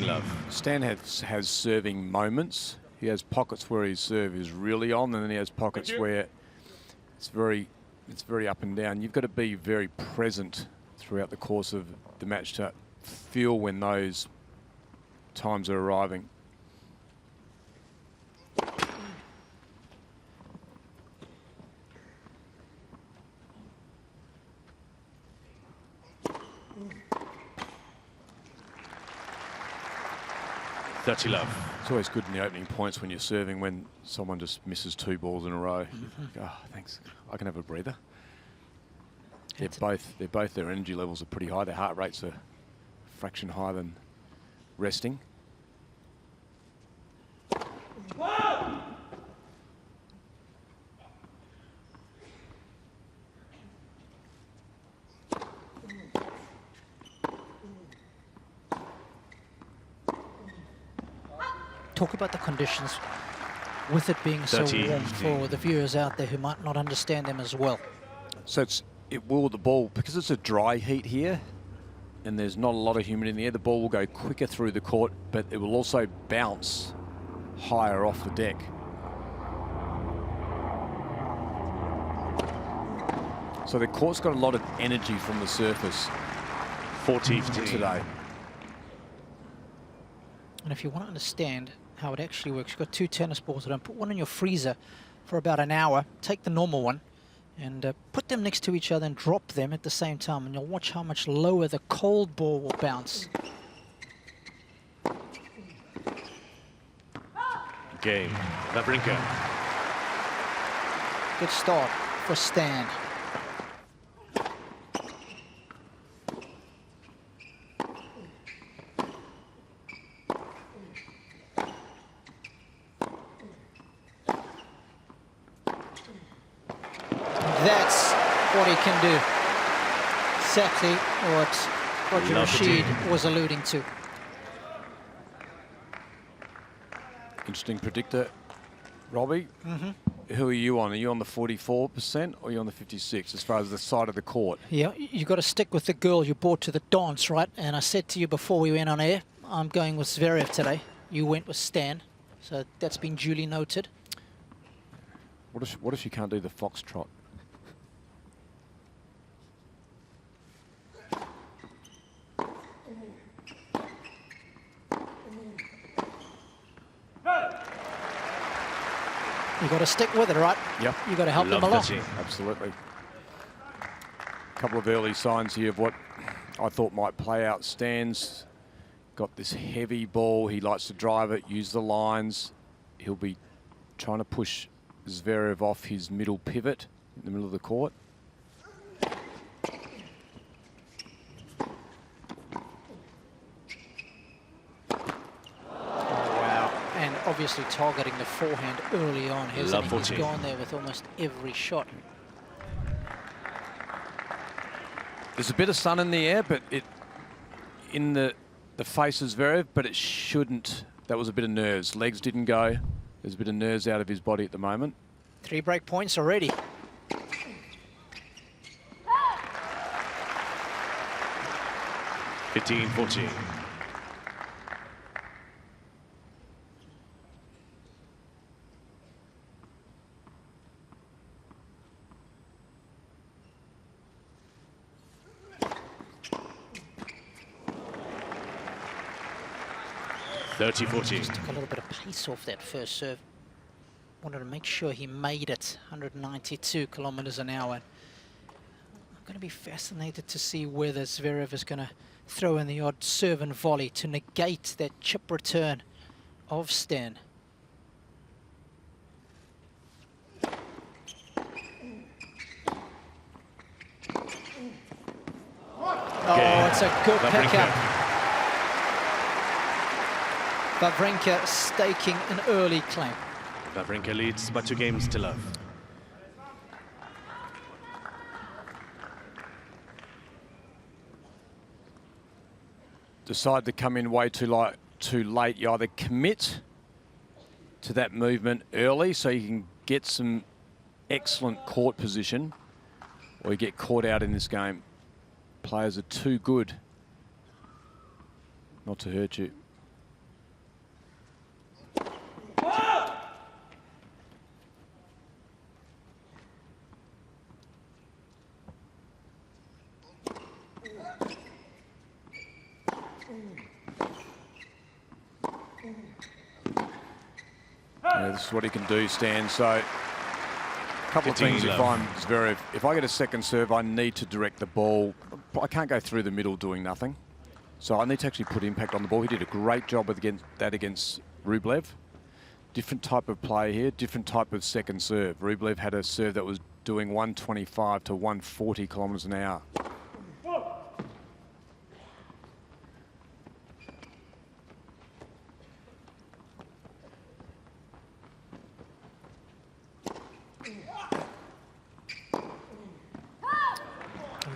Love. Stan has serving moments. He has pockets where his serve is really on, and then he has pockets where it's very up and down. You've got to be very present throughout the course of the match to feel when those times are arriving. Love. It's always good in the opening points when you're serving when someone just misses 2 balls in a row. Oh, thanks. I can have a breather. They're both their energy levels are pretty high. Their heart rates are a fraction higher than resting. Talk about the conditions with it being so warm for the viewers out there who might not understand them as well. So it will, the ball, because it's a dry heat here and there's not a lot of humidity in the air, the ball will go quicker through the court, but it will also bounce higher off the deck. So the court's got a lot of energy from the surface. 14 today. And if you want to understand how it actually works, you've got 2 tennis balls at home. Put one in your freezer for about an hour. Take the normal one and put them next to each other and drop them at the same time. And you'll watch how much lower the cold ball will bounce. Game. Wawrinka. Good start for Stan. That's what he can do. Exactly what Roger Rashid was alluding to. Interesting predictor, Robbie. Who are you on? Are you on the 44% or are you on the 56% as far as the side of the court? Yeah, you've got to stick with the girl you brought to the dance, right? And I said to you before we went on air, I'm going with Zverev today. You went with Stan, so that's been duly noted. What if she can't do the foxtrot? You've got to stick with it, right? Yep. You've got to help them along. Absolutely. A couple of early signs here of what I thought might play out. Stan's got this heavy ball. He likes to drive it, use the lines. He'll be trying to push Zverev off his middle pivot in the middle of the court. Obviously targeting the forehand early on. He's gone there with almost every shot. There's a bit of sun in the air, but in the face of Zverev, but it shouldn't. That was a bit of nerves. Legs didn't go. There's a bit of nerves out of his body at the moment. 3 break points already. (15-14). Just took a little bit of pace off that first serve. Wanted to make sure he made it. 192 kilometers an hour. I'm going to be fascinated to see whether Zverev is going to throw in the odd serve and volley to negate that chip return of Stan. Oh, it's a good pickup. Wawrinka staking an early claim. Wawrinka leads by 2 games to love. Decide to come in way too late. You either commit to that movement early so you can get some excellent court position, or you get caught out in this game. Players are too good not to hurt you. Yeah, this is what he can do, Stan. So, a couple of things if I'm Zverev. If I get a second serve, I need to direct the ball. I can't go through the middle doing nothing. So I need to actually put impact on the ball. He did a great job with against Rublev. Different type of play here, different type of second serve. Rublev had a serve that was doing 125 to 140 kilometres an hour.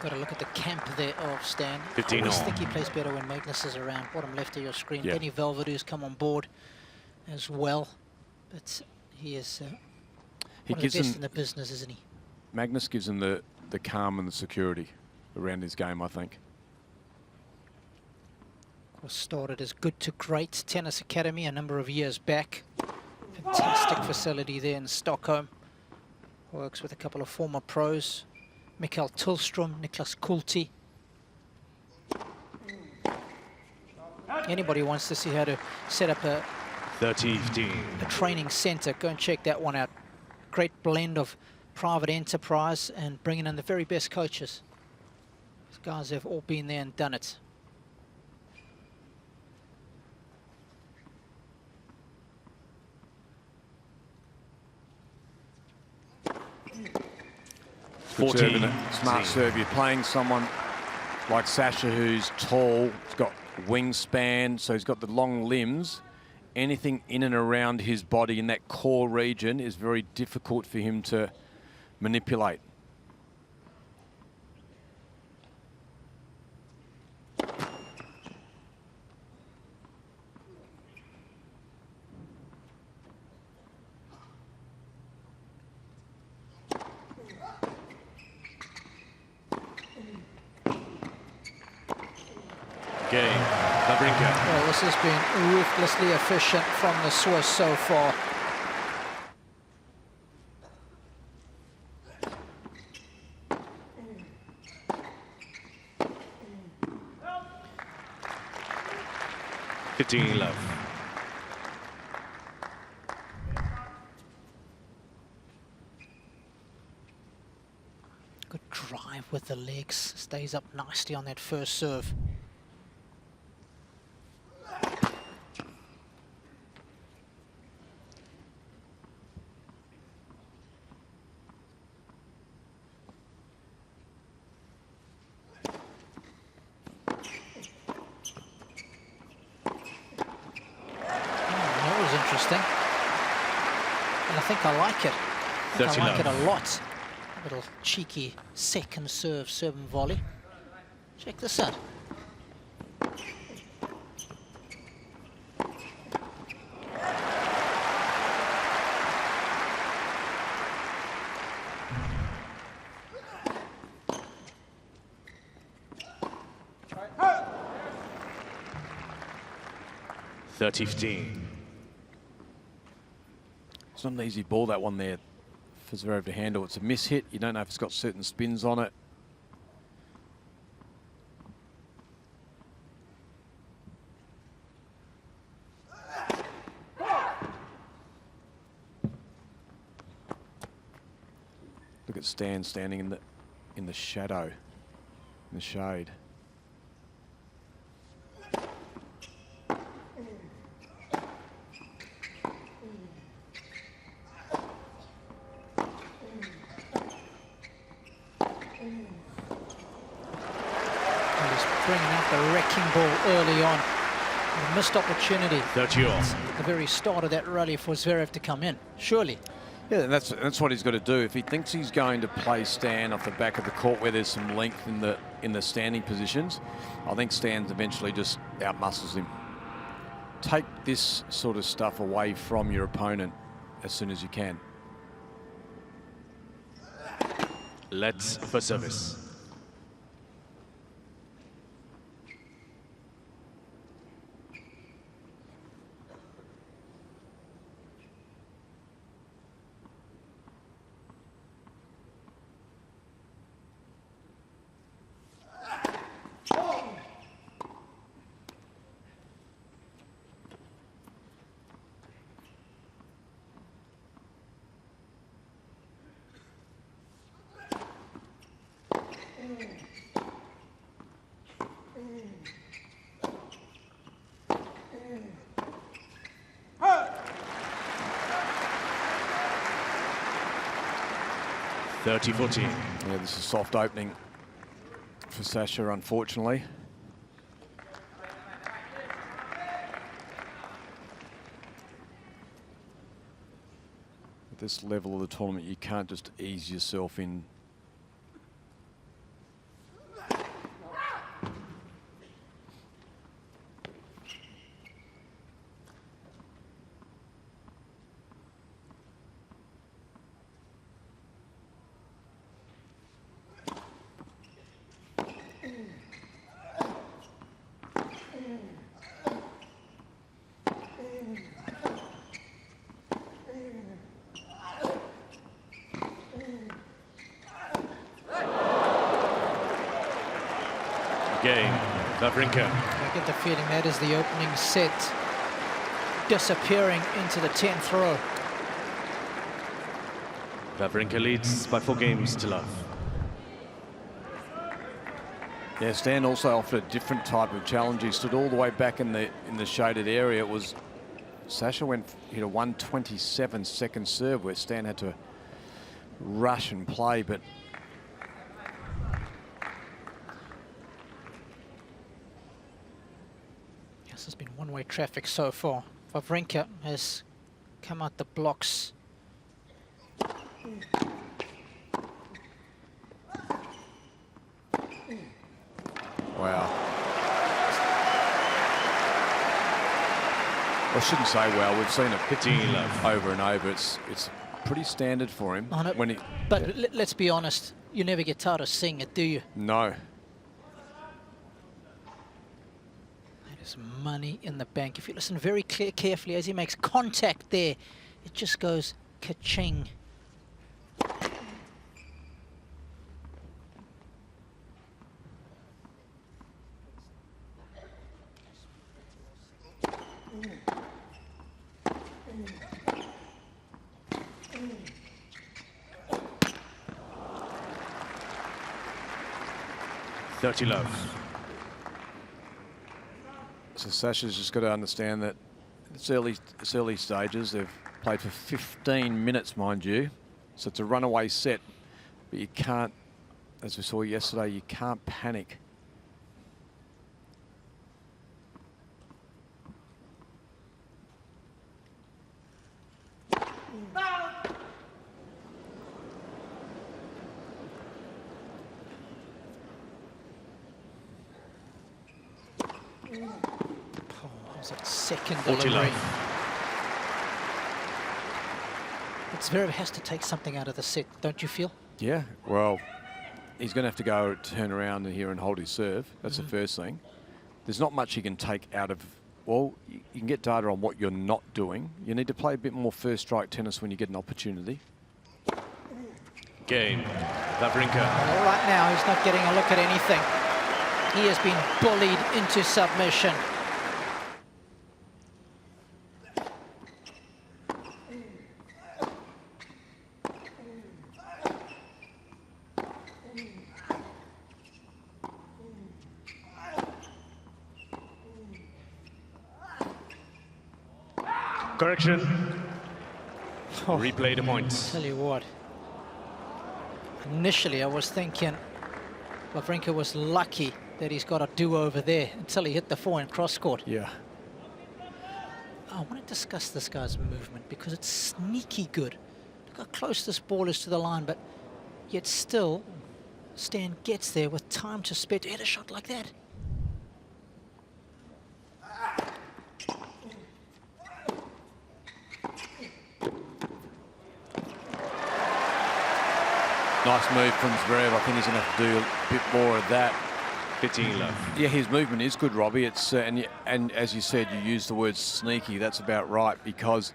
Got to look at the camp there of Stan. 15 I always think he plays better when Magnus is around. Bottom left of your screen. Yeah. Benny Velvedou's come on board as well. But he is one of the best in the business, isn't he? Magnus gives him the calm and the security around his game, I think. Of course, started as good to great tennis academy a number of years back. Fantastic facility there in Stockholm. Works with a couple of former pros. Mikael Tillström, Niklas Kulti. Anybody wants to see how to set up a 30-15. training center, go and check that one out. Great blend of private enterprise and bringing in the very best coaches. These guys have all been there and done it. Good serve, isn't it? Smart serve. You're playing someone like Sasha who's tall, he's got wingspan, so he's got the long limbs. Anything in and around his body in that core region is very difficult for him to manipulate. Cain, Wawrinka. Well, this has been ruthlessly efficient from the Swiss so far. Love. Good drive with the legs. Stays up nicely on that first serve. Interesting. And I think I like it. I like it a lot. A little cheeky second serve and volley. Check this out. It's not an easy ball, that one there, for Zverev to handle. It's a miss hit. You don't know if it's got certain spins on it. Look at Stan standing in the shadow, in the shade. Bringing out the wrecking ball early on. A missed opportunity. 30 all. At the very start of that rally for Zverev to come in, surely. Yeah, that's what he's got to do. If he thinks he's going to play Stan off the back of the court where there's some length in the standing positions, I think Stan eventually just outmuscles him. Take this sort of stuff away from your opponent as soon as you can. Let's for service. (30-14). Yeah, this is a soft opening for Sasha, unfortunately. At this level of the tournament, you can't just ease yourself in. Game, Wawrinka. I get the feeling that is the opening set disappearing into the 10th row. Wawrinka leads by 4 games to love. Yeah, Stan also offered a different type of challenge. He stood all the way back in the shaded area. It was Sasha hit a 127 second serve where Stan had to rush and play, but This has been one-way traffic so far. Wawrinka has come out the blocks. wow. I shouldn't say well. We've seen it 15 love. over and over. It's pretty standard for him. On it. When he, But let's be honest, you never get tired of seeing it, do you? no. That is money in the bank. If you listen very carefully as he makes contact there, it just goes ka-ching. (30 love). So Sasha's just got to understand that it's early stages. They've played for 15 minutes, mind you. So it's a runaway set, but you can't, as we saw yesterday, you can't panic. Second 40 delivery. love. But Zverev has to take something out of the set, don't you feel? Yeah, well, he's going to have to go turn around here and hold his serve. That's the first thing. There's not much he can take out of, well, you can get data on what you're not doing. You need to play a bit more first strike tennis when you get an opportunity. Game, Wawrinka. Well, right now, he's not getting a look at anything. He has been bullied into submission. Correction. Replay the points. Tell you what. Initially, I was thinking Wawrinka was lucky that he's got a do-over there until he hit the forehand cross-court. Yeah. I want to discuss this guy's movement because it's sneaky good. Look how close this ball is to the line, but yet still, Stan gets there with time to spare to hit a shot like that. Nice move from Zverev. I think he's going to have to do a bit more of that. 15 love. Yeah, his movement is good, Robbie. It's and as you said, you used the word sneaky. That's about right, because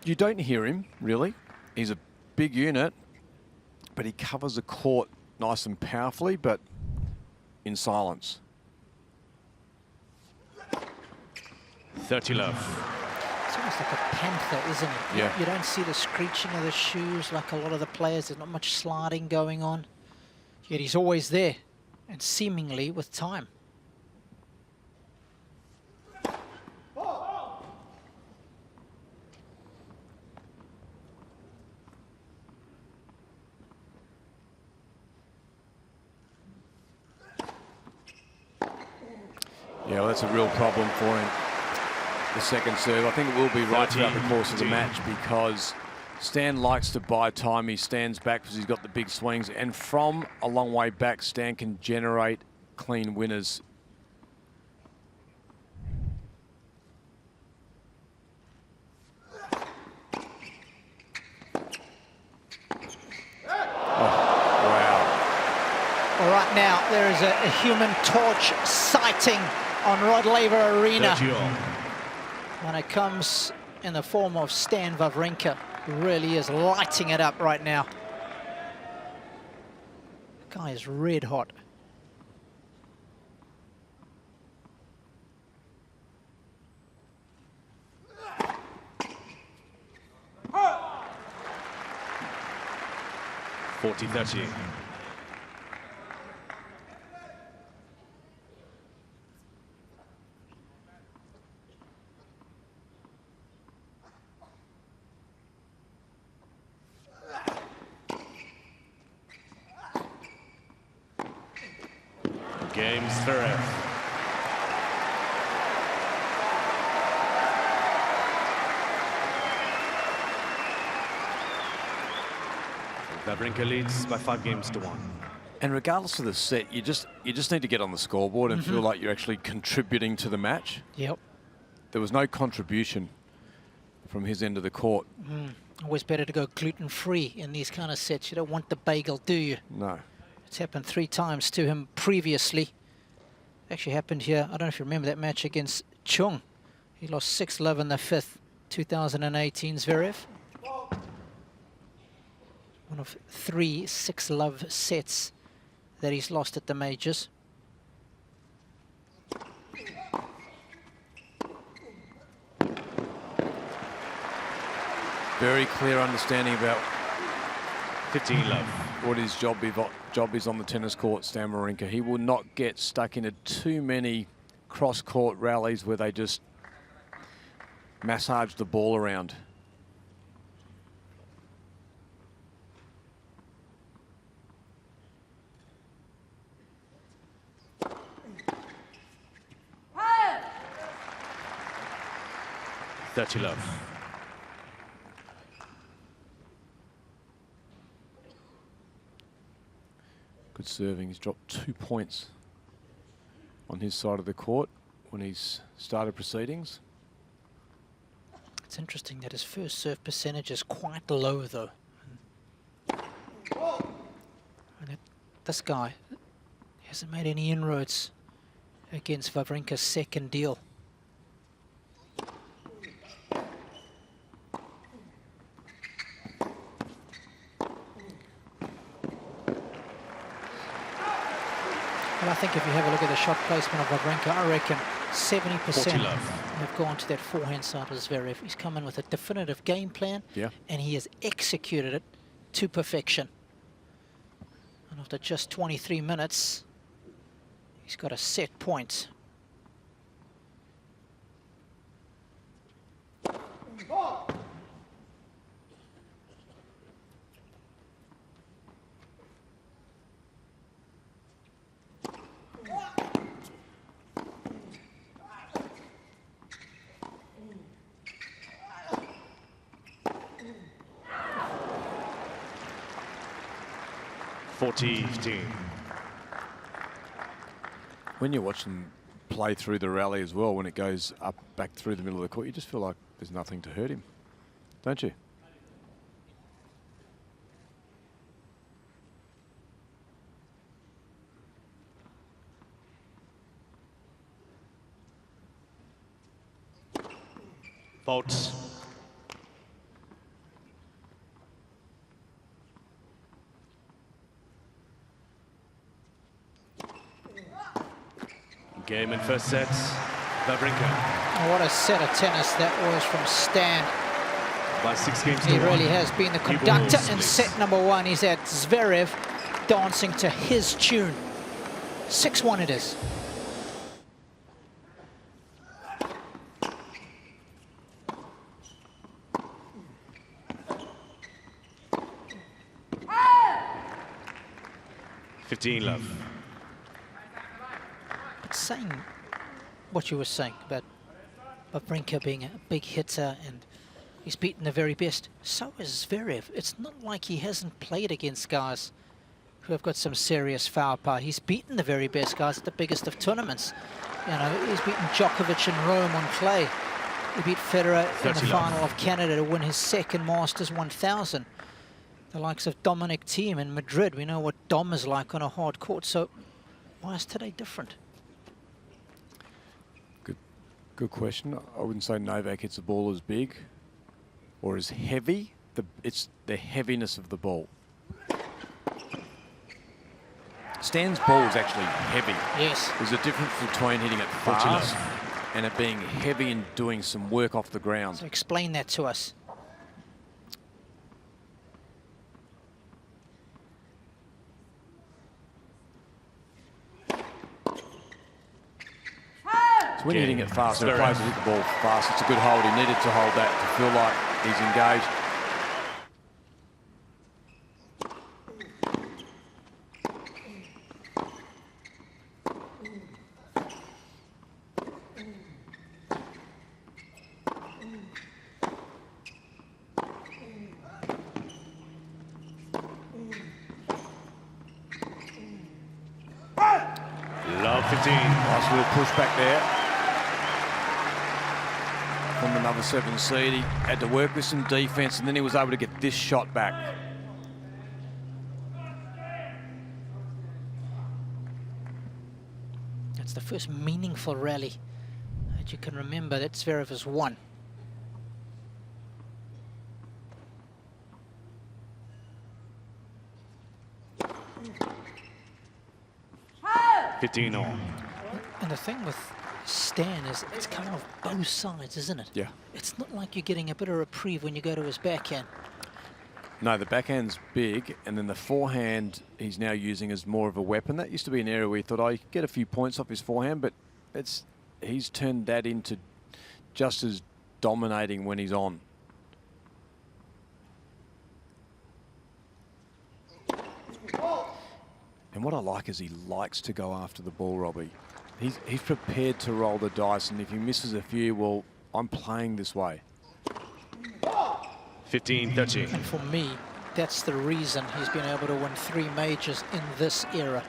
you don't hear him, really. He's a big unit, but he covers the court nice and powerfully, but in silence. 30 love. It's almost like a panther, isn't it? Yeah. You don't see the screeching of the shoes like a lot of the players. There's not much sliding going on. Yet he's always there, and seemingly with time. Yeah, well, that's a real problem for him. The second serve. I think it will be right throughout the course of the match, because Stan likes to buy time. He stands back because he's got the big swings, and from a long way back, Stan can generate clean winners. All right, now there is a human torch sighting on Rod Laver Arena. 30 all. And it comes in the form of Stan Wawrinka, who really is lighting it up right now. The guy is red hot. (40-30). Game Zverev. Wawrinka leads by 5-1. And regardless of the set, you just need to get on the scoreboard and feel like you're actually contributing to the match. Yep. There was no contribution from his end of the court. Always better to go gluten-free in these kind of sets. You don't want the bagel, do you? No. It's happened 3 times to him previously. Actually happened here. I don't know if you remember that match against Chung. He lost 6-love in the 5th, 2018, Zverev. One of 3 6-love sets that he's lost at the majors. Very clear understanding about 15 love. what his job is on the tennis court, Stan Wawrinka. He will not get stuck into too many cross-court rallies where they just massage the ball around. (30 love). Good serving. He's dropped 2 points on his side of the court when he's started proceedings. It's interesting that his first serve percentage is quite low, though. And this guy hasn't made any inroads against Wawrinka's second deal. Well, I think if you have a look at the shot placement of Wawrinka, I reckon 70% have gone to that forehand side of Zverev. He's come in with a definitive game plan, and he has executed it to perfection. And after just 23 minutes, he's got a set point. When you watch them play through the rally as well, when it goes up back through the middle of the court, you just feel like there's nothing to hurt him, don't you? Fault. Game in first set. Wawrinka. Oh, what a set of tennis that was from Stan. By 6 games to He 1. really has been the New conductor balls, in please. set number 1. He's at Zverev, dancing to his tune. 6-1 it is. Love. But saying what you were saying about Wawrinka being a big hitter and he's beaten the very best, so is Zverev. It's not like he hasn't played against guys who have got some serious firepower. He's beaten the very best guys at the biggest of tournaments. You know, he's beaten Djokovic in Rome on clay. He beat Federer in the final of Canada to win his second Masters 1000. The likes of Dominic Thiem in Madrid. We know what Dom is like on a hard court, so why is today different? Good question. I wouldn't say Novak hits the ball as big or as heavy. It's the heaviness of the ball. Stan's ball is actually heavy. Yes. There's a difference between hitting it fast and it being heavy and doing some work off the ground. So explain that to us. So when you're hitting it fast, the players hit the ball fast. It's a good hold. He needed to hold that to feel like he's engaged. Love 15. Nice little push back there from another 7 seed. He had to work with some defense and then he was able to get this shot back. That's the first meaningful rally that you can remember that Zverev has won. On. And the thing with Stan is it's kind of both sides, isn't it? Yeah. It's not like you're getting a bit of reprieve when you go to his backhand. No, the backhand's big, and then the forehand he's now using as more of a weapon. That used to be an area where he thought, oh, he could get a few points off his forehand, but he's turned that into just as dominating when he's on. And what I like is he likes to go after the ball, Robbie. He's prepared to roll the dice, and if he misses a few, well, I'm playing this way. 15-30. And for me, that's the reason he's been able to win 3 majors in this era.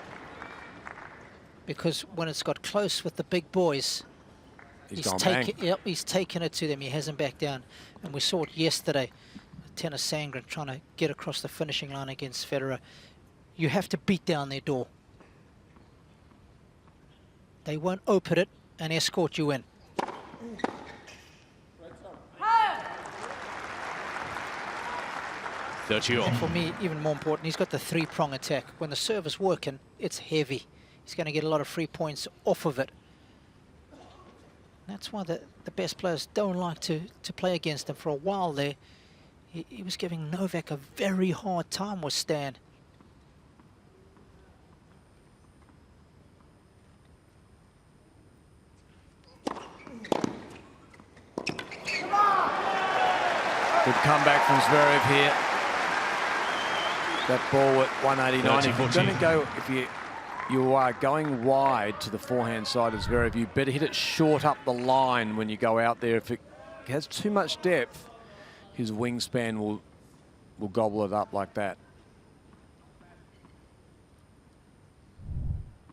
Because when it's got close with the big boys, he's taken it to them. He hasn't backed down. And we saw it yesterday. Tennis Sangren trying to get across the finishing line against Federer. You have to beat down their door. They won't open it and escort you in. And for me, even more important, he's got the 3-prong attack. When the serve is working, it's heavy. He's going to get a lot of free points off of it. That's why the best players don't like to play against him. For a while there, he was giving Novak a very hard time with Stan. Good comeback from Zverev here. That ball at 189. If you're going to go, if you are going wide to the forehand side of Zverev, you better hit it short up the line when you go out there. If it has too much depth, his wingspan will gobble it up like that.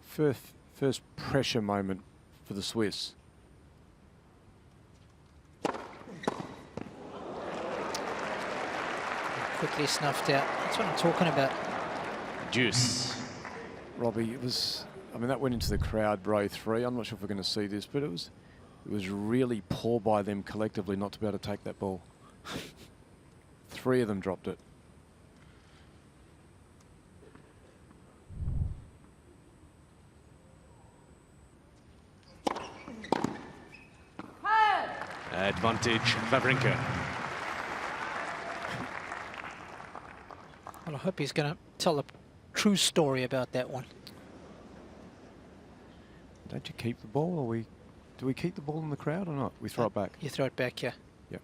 First pressure moment for the Swiss. Quickly snuffed out. That's what I'm talking about. Juice. Robbie, it was, I mean, that went into the crowd, row 3. I'm not sure if we're going to see this, but it was It was really poor by them collectively not to be able to take that ball. 3 of them dropped it. Advantage, Wawrinka. Well, I hope he's going to tell a true story about that one. Don't you keep the ball, or do we keep the ball in the crowd or not? We throw it back. You throw it back, yeah. Yep.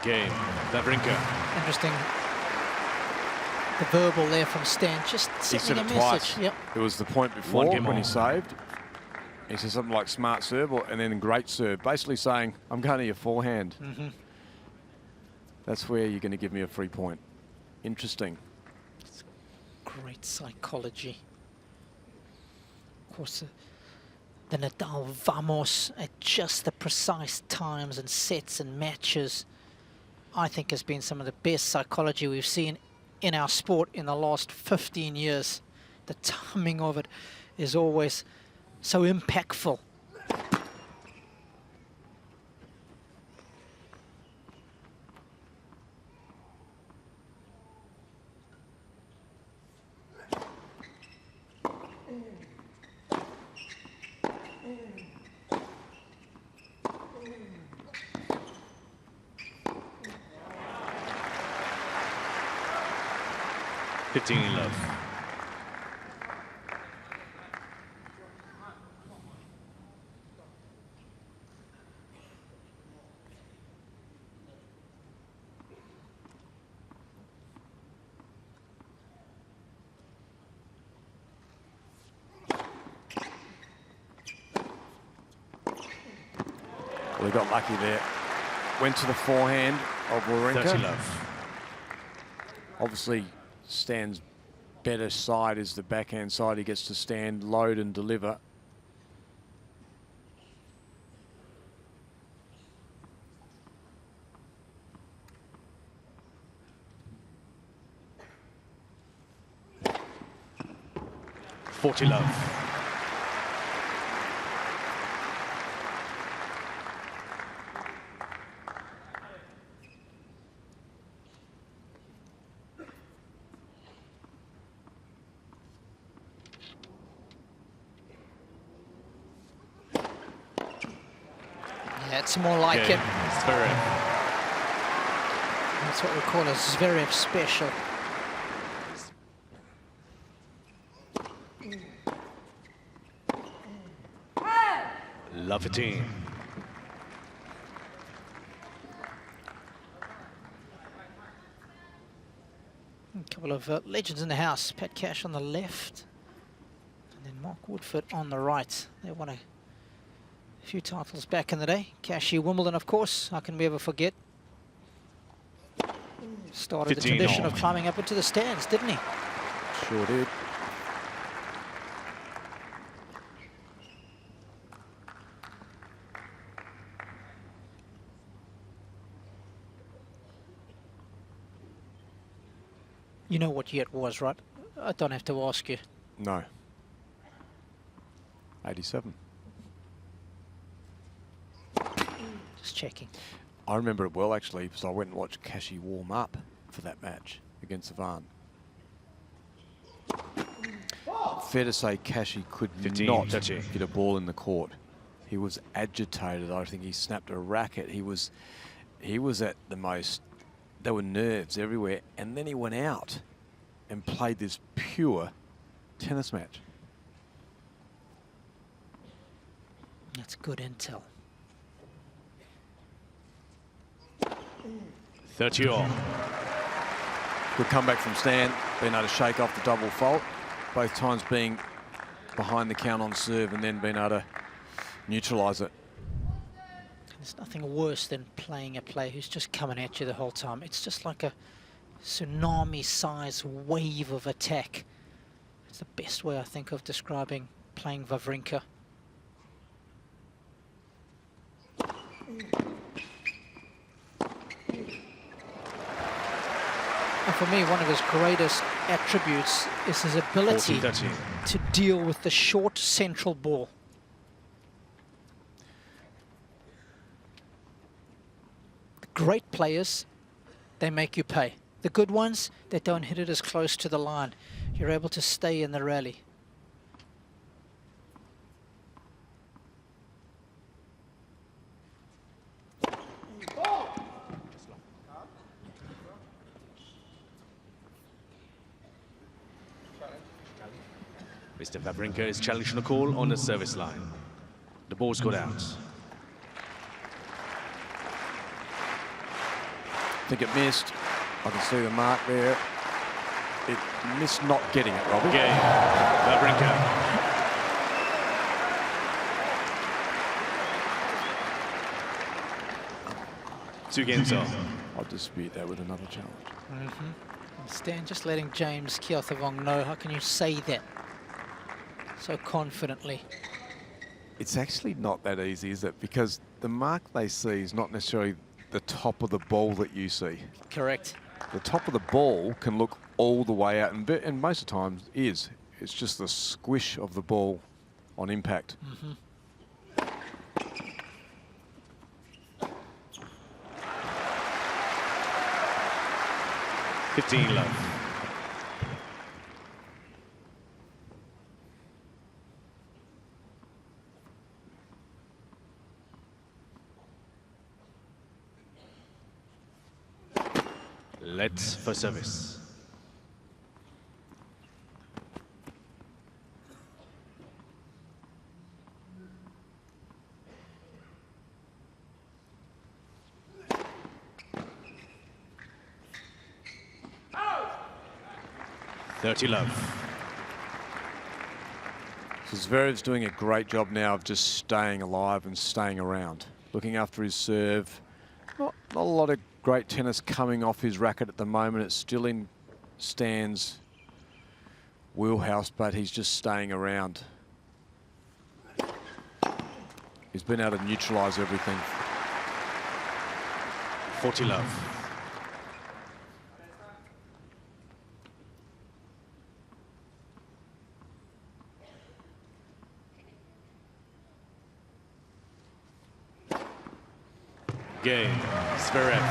Game, Wawrinka. Interesting. The verbal there from Stan, just He said sending it a twice. message. Yep. It was the point before One game when on. he saved. He said something like smart serve, and then great serve, basically saying, I'm going to your forehand. That's where you're going to give me a free point. Interesting. Great psychology. Of course, the Nadal vamos at just the precise times and sets and matches, I think has been some of the best psychology we've seen in our sport in the last 15 years. The timing of it is always so impactful. In love. Well, he got lucky there. Went to the forehand of 30 Wawrinka. love. Obviously, Stan's better side is the backhand side. He gets to stand, load and deliver. Forty love. Yeah, it's more like Game, it. Zverev. That's what we call a Zverev special. Love 15. A couple of legends in the house. Pat Cash on the left, and then Mark Woodford on the right. They won a few titles back in the day. Cashy, Wimbledon, of course. How can we ever forget? Started the 15 tradition all. of climbing up into the stands, didn't he? Sure did. You know what year it was, right? I don't have to ask you. No. 87. Just checking. I remember it well, actually, because I went and watched Cashy warm up for that match against Ivan. Fair to say Cashy could 15, not 30. get a ball in the court. He was agitated. I think he snapped a racket. He was at the most, there were nerves everywhere. And then he went out and played this pure tennis match. That's good intel. 30 all. Good comeback from Stan, being able to shake off the double fault. Both times being behind the count on serve and then being able to neutralise it. There's nothing worse than playing a player who's just coming at you the whole time. It's just like a tsunami-sized wave of attack. It's the best way I think of describing playing Wawrinka. for me, one of his greatest attributes is his ability 14-13. to deal with the short central ball. The great players, they make you pay. The good ones, they don't hit it as close to the line. You're able to stay in the rally. Mr. Wawrinka is challenging a call on the service line. The ball's got out. I think it missed. I can see the mark there. It missed not getting it, Robbie. Cain, Wawrinka. Two games on. I'll dispute that with another challenge. Stan just letting James Keothavong know. How can you say that so confidently? It's actually not that easy, is it? Because the mark they see is not necessarily the top of the ball that you see. Correct. The top of the ball can look all the way out, and most of the time is. It's just the squish of the ball on impact. 15 love. Let's for service. Love. So Zverev's doing a great job now of just staying alive and staying around, looking after his serve. Not a lot of great tennis coming off his racket at the moment. It's still in Stan's wheelhouse, but he's just staying around. He's been able to neutralise everything. 40 love. Cain, Zverev.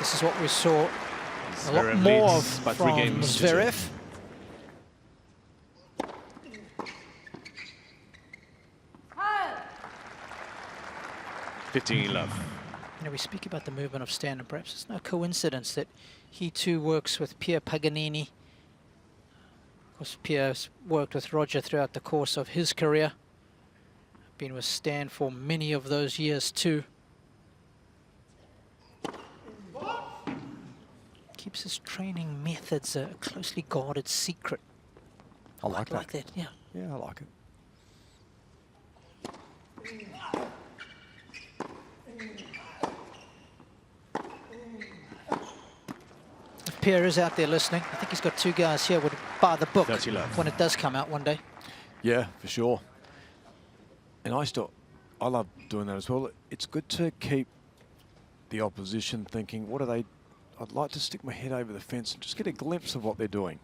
This is what we saw a lot Zverev more leads of by 3 from games to 2. Zverev. Love. You know, we speak about the movement of Stan, and perhaps it's no coincidence that he too works with Pierre Paganini. Of course, Pierre's worked with Roger throughout the course of his career. Been with Stan for many of those years too. Keeps his training methods a closely guarded secret. I like that, yeah. Yeah, I like it. If Pierre is out there listening, I think he's got 2 guys here would buy the book 30 love. when it does come out one day. Yeah, for sure. And I love doing that as well. It's good to keep the opposition thinking, what are they? I'd like to stick my head over the fence and just get a glimpse of what they're doing.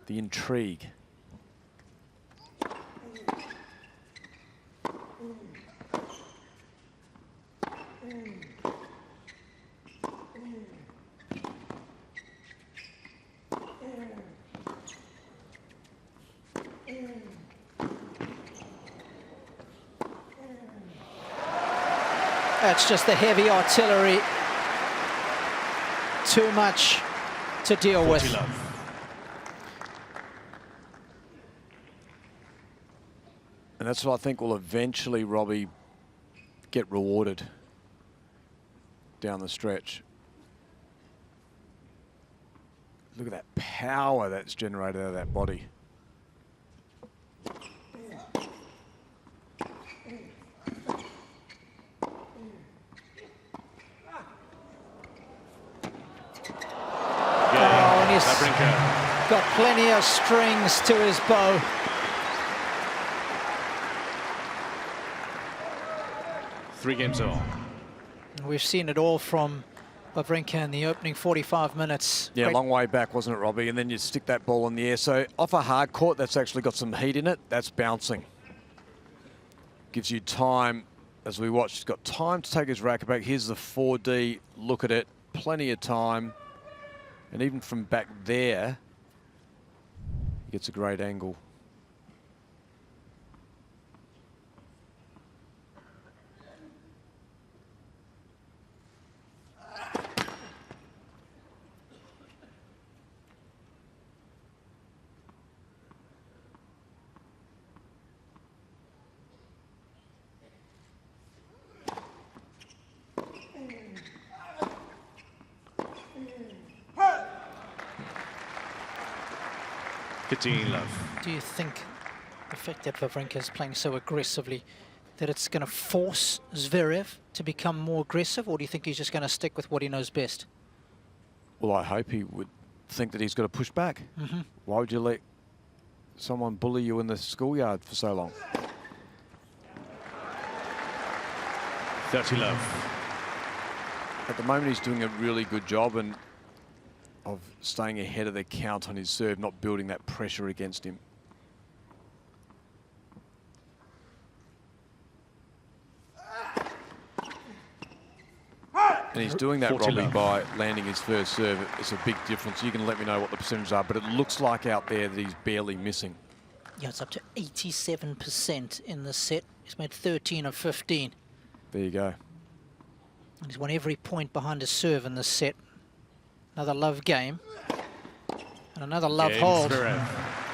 The intrigue. That's just the heavy artillery. Too much to deal with. Love. And that's what I think will eventually, Robbie, get rewarded down the stretch. Look at that power that's generated out of that body. Got plenty of strings to his bow. Three games on. We've seen it all from Wawrinka in the opening 45 minutes. Yeah, Great. long way back, wasn't it, Robbie? And then you stick that ball in the air. So off a hard court, that's actually got some heat in it. That's bouncing. Gives you time, as we watch, he's got time to take his racket back. Here's the 4D, look at it, plenty of time. And even from back there, he gets a great angle. Love. Do you think the fact that Wawrinka is playing so aggressively that it's going to force Zverev to become more aggressive, or do you think he's just going to stick with what he knows best? Well, I hope he would think that he's got to push back. Why would you let someone bully you in the schoolyard for so long? 30 love. At the moment, he's doing a really good job of staying ahead of the count on his serve, not building that pressure against him. And he's doing that, Robbie, by landing his first serve. It's a big difference. You can let me know what the percentages are, but it looks like out there that he's barely missing. Yeah, it's up to 87% in the set. He's made 13 of 15. There you go. And he's won every point behind his serve in this set. Another love game. And another love hold.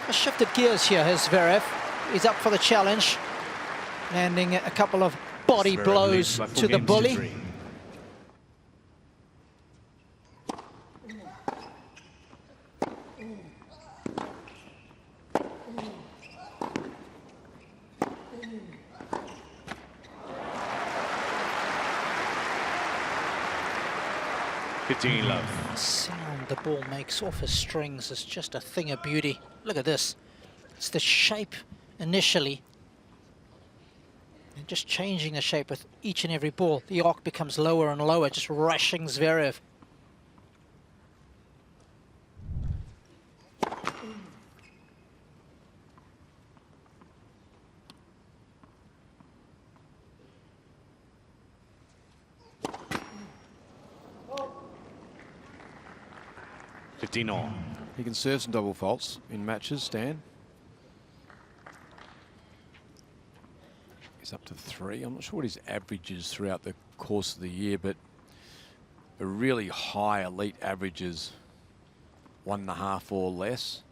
Just shifted gears here, has Zverev. He's up for the challenge. Landing a couple of body blows to the bully. Love. The sound the ball makes off his strings is just a thing of beauty. Look at this. It's the shape initially. And just changing the shape with each and every ball. The arc becomes lower and lower, just rushing Zverev. He can serve some double faults in matches, Stan. He's up to 3. I'm not sure what his average is throughout the course of the year, but a really high elite average is 1.5 or less.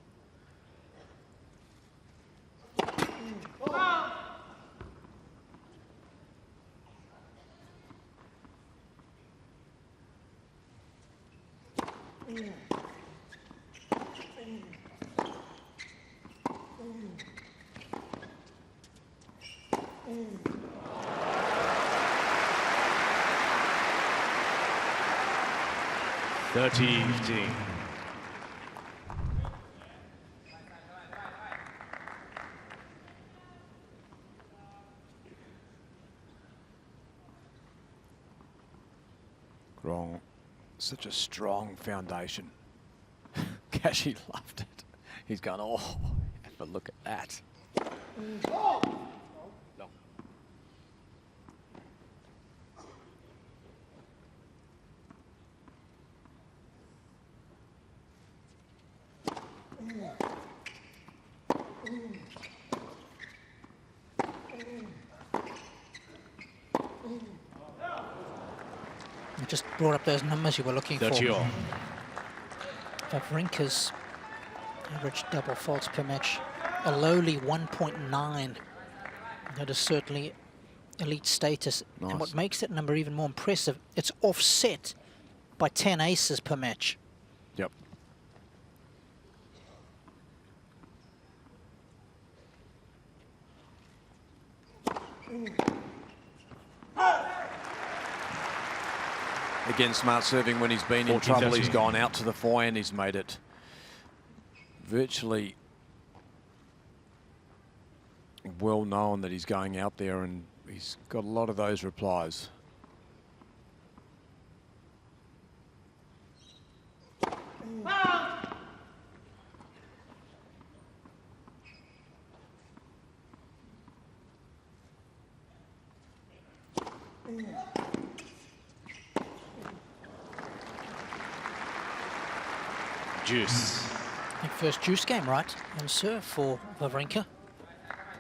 Wrong. Such a strong foundation. Kashi loved it. He's gone, oh, have a look at that. No. You just brought up those numbers you were looking for. Wawrinka's average double faults per match, a lowly 1.9. That is certainly elite status. Nice. And what makes that number even more impressive, it's offset by 10 aces per match. Yep. Again, smart serving when he's been in trouble. He's gone out to the forehand. He's made it virtually well known that he's going out there, and he's got a lot of those replies. Juice. I think first juice game, right? On serve for Wawrinka.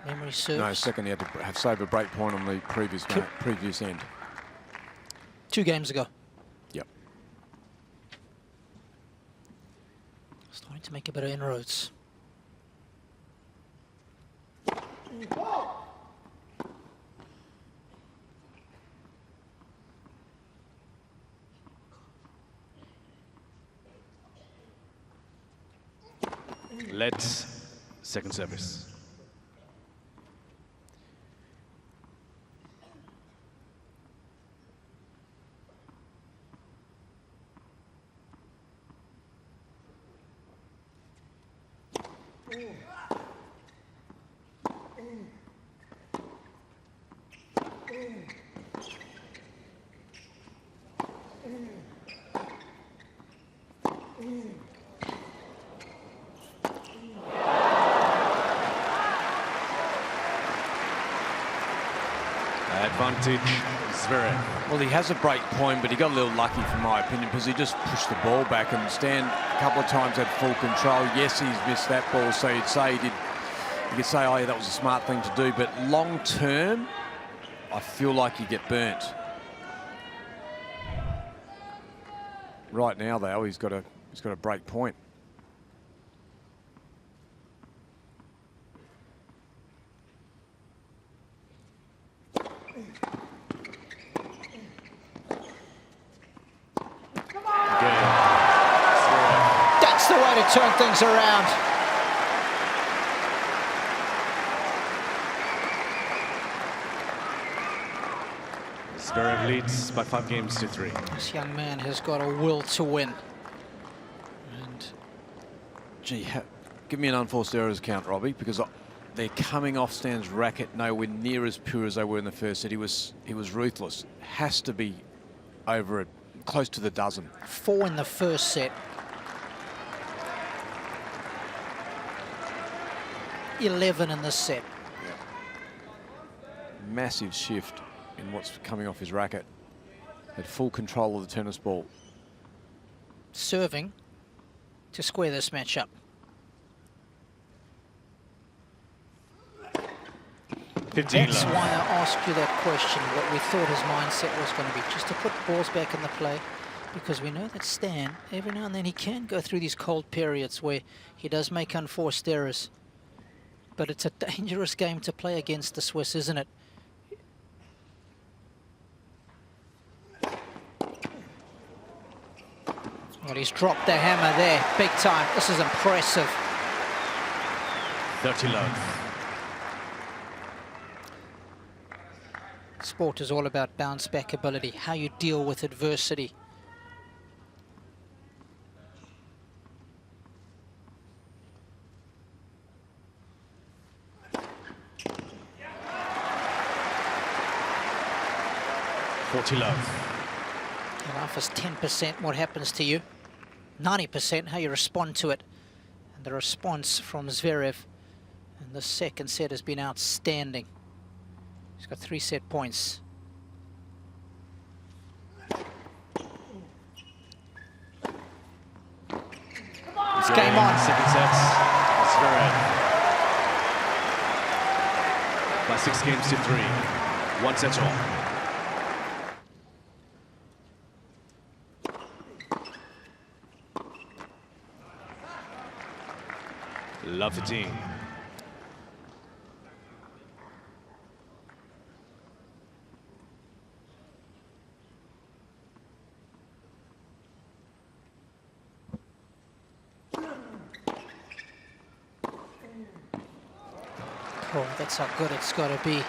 Memory serves. No, second he had to have saved a break point on the previous game, previous end. 2 games ago. Yep. Starting to make a bit of inroads. Let's second service. Advantage, Zverev. Well, he has a break point, but he got a little lucky, from my opinion, because he just pushed the ball back, and Stan a couple of times had full control. Yes, he's missed that ball, so you'd say he did. You could say, oh, yeah, that was a smart thing to do, but long term, I feel like you get burnt. Right now, though, he's got a break point. That's the way to turn things around. Zverev leads by 5 games to 3. This young man has got a will to win. And Gee, give me an unforced errors count, Robbie, because they're coming off Stan's racket nowhere near as pure as they were in the first set. He was ruthless. Has to be over it, close to the dozen. 4 in the first set. 11 in the set. Massive shift in what's coming off his racket. Had full control of the tennis ball. Serving to square this match up. 15 That's love. why I asked you that question, what we thought his mindset was going to be, just to put balls back in the play, because we know that Stan, every now and then he can go through these cold periods where he does make unforced errors. But it's a dangerous game to play against the Swiss, isn't it? Well, he's dropped the hammer there, big time. This is impressive. 30 love. Sport is all about bounce back ability, how you deal with adversity. Love. Life is 10% what happens to you, 90% how you respond to it. And the response from Zverev in the second set has been outstanding. He's got 3 set points. It's game on. Second set, Zverev. By 6 games to 3. 1 set all. Love the team. Oh, that's how good it's got to be.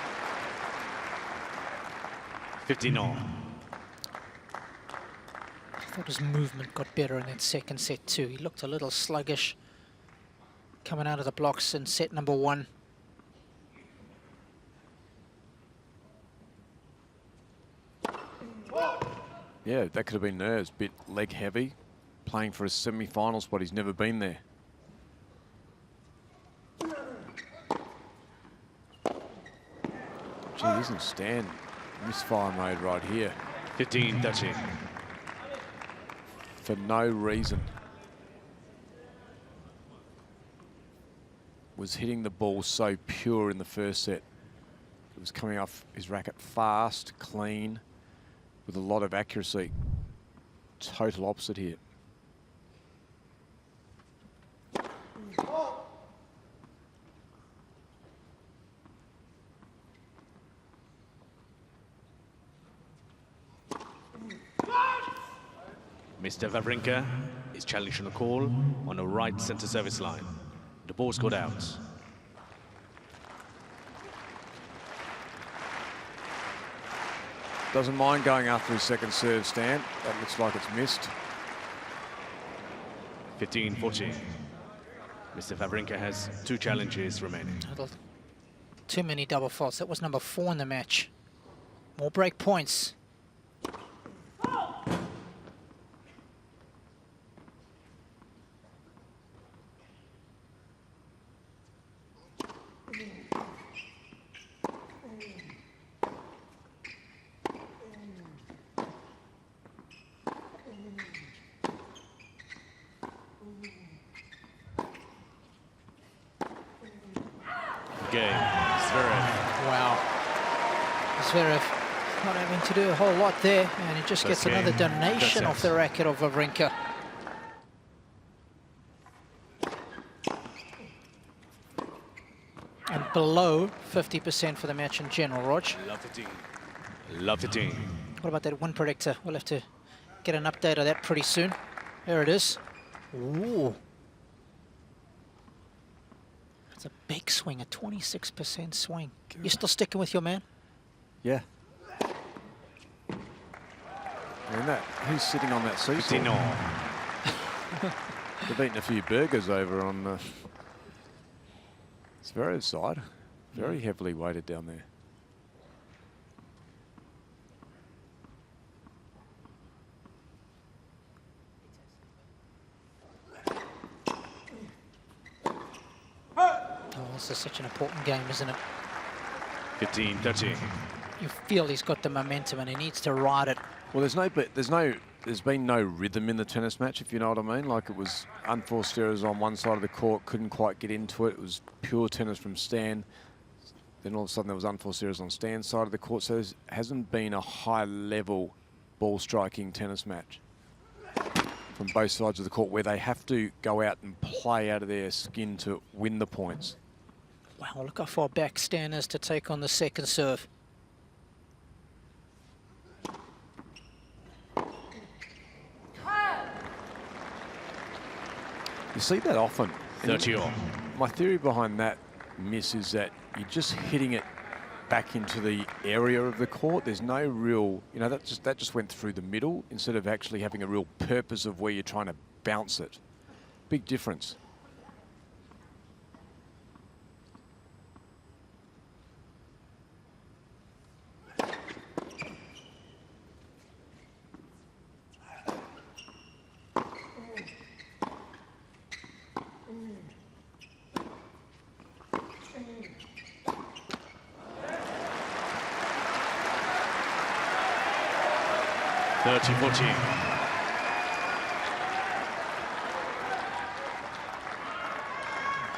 15 all. I thought his movement got better in that second set too. He looked a little sluggish coming out of the blocks in set number 1. Yeah, that could have been nerves. Bit leg heavy, playing for a semi-final spot. He's never been there. Gee, isn't Stan Misfire mode right here. 15-13. For no reason. Was hitting the ball so pure in the first set. It was coming off his racket fast, clean, with a lot of accuracy. Total opposite here. Mr. Wawrinka is challenging a call on a right center service line. The ball's got out. Doesn't mind going after his second serve, Stan. That looks like it's missed. 15-14. Mr. Wawrinka has 2 challenges remaining. Too many double faults. That was number 4 in the match. More break points. Game. Zverev. Wow. Zverev not having to do a whole lot there, and he just gets another donation off the racket of Wawrinka. And below 50% for the match in general, Rog. Love 15. Love 15. What about that win predictor? We'll have to get an update of that pretty soon. There it is. Ooh. It's a big swing, a 26% swing. You still sticking with your man? Yeah. And that, who's sitting on that seesaw? They've eaten a few burgers over on the Zverev's side. Very heavily weighted down there. This is such an important game, isn't it? 15-13. You feel he's got the momentum and he needs to ride it. Well, there's been no rhythm in the tennis match, if you know what I mean. Like, it was unforced errors on one side of the court, couldn't quite get into it. It was pure tennis from Stan. Then all of a sudden there was unforced errors on Stan's side of the court. So there hasn't been a high-level ball-striking tennis match from both sides of the court where they have to go out and play out of their skin to win the points. Wow, look how far back Stan is to take on the second serve. You see that often. 30-all. My theory behind that miss is that you're just hitting it back into the area of the court. There's no real, you know, that just went through the middle instead of actually having a real purpose of where you're trying to bounce it. Big difference.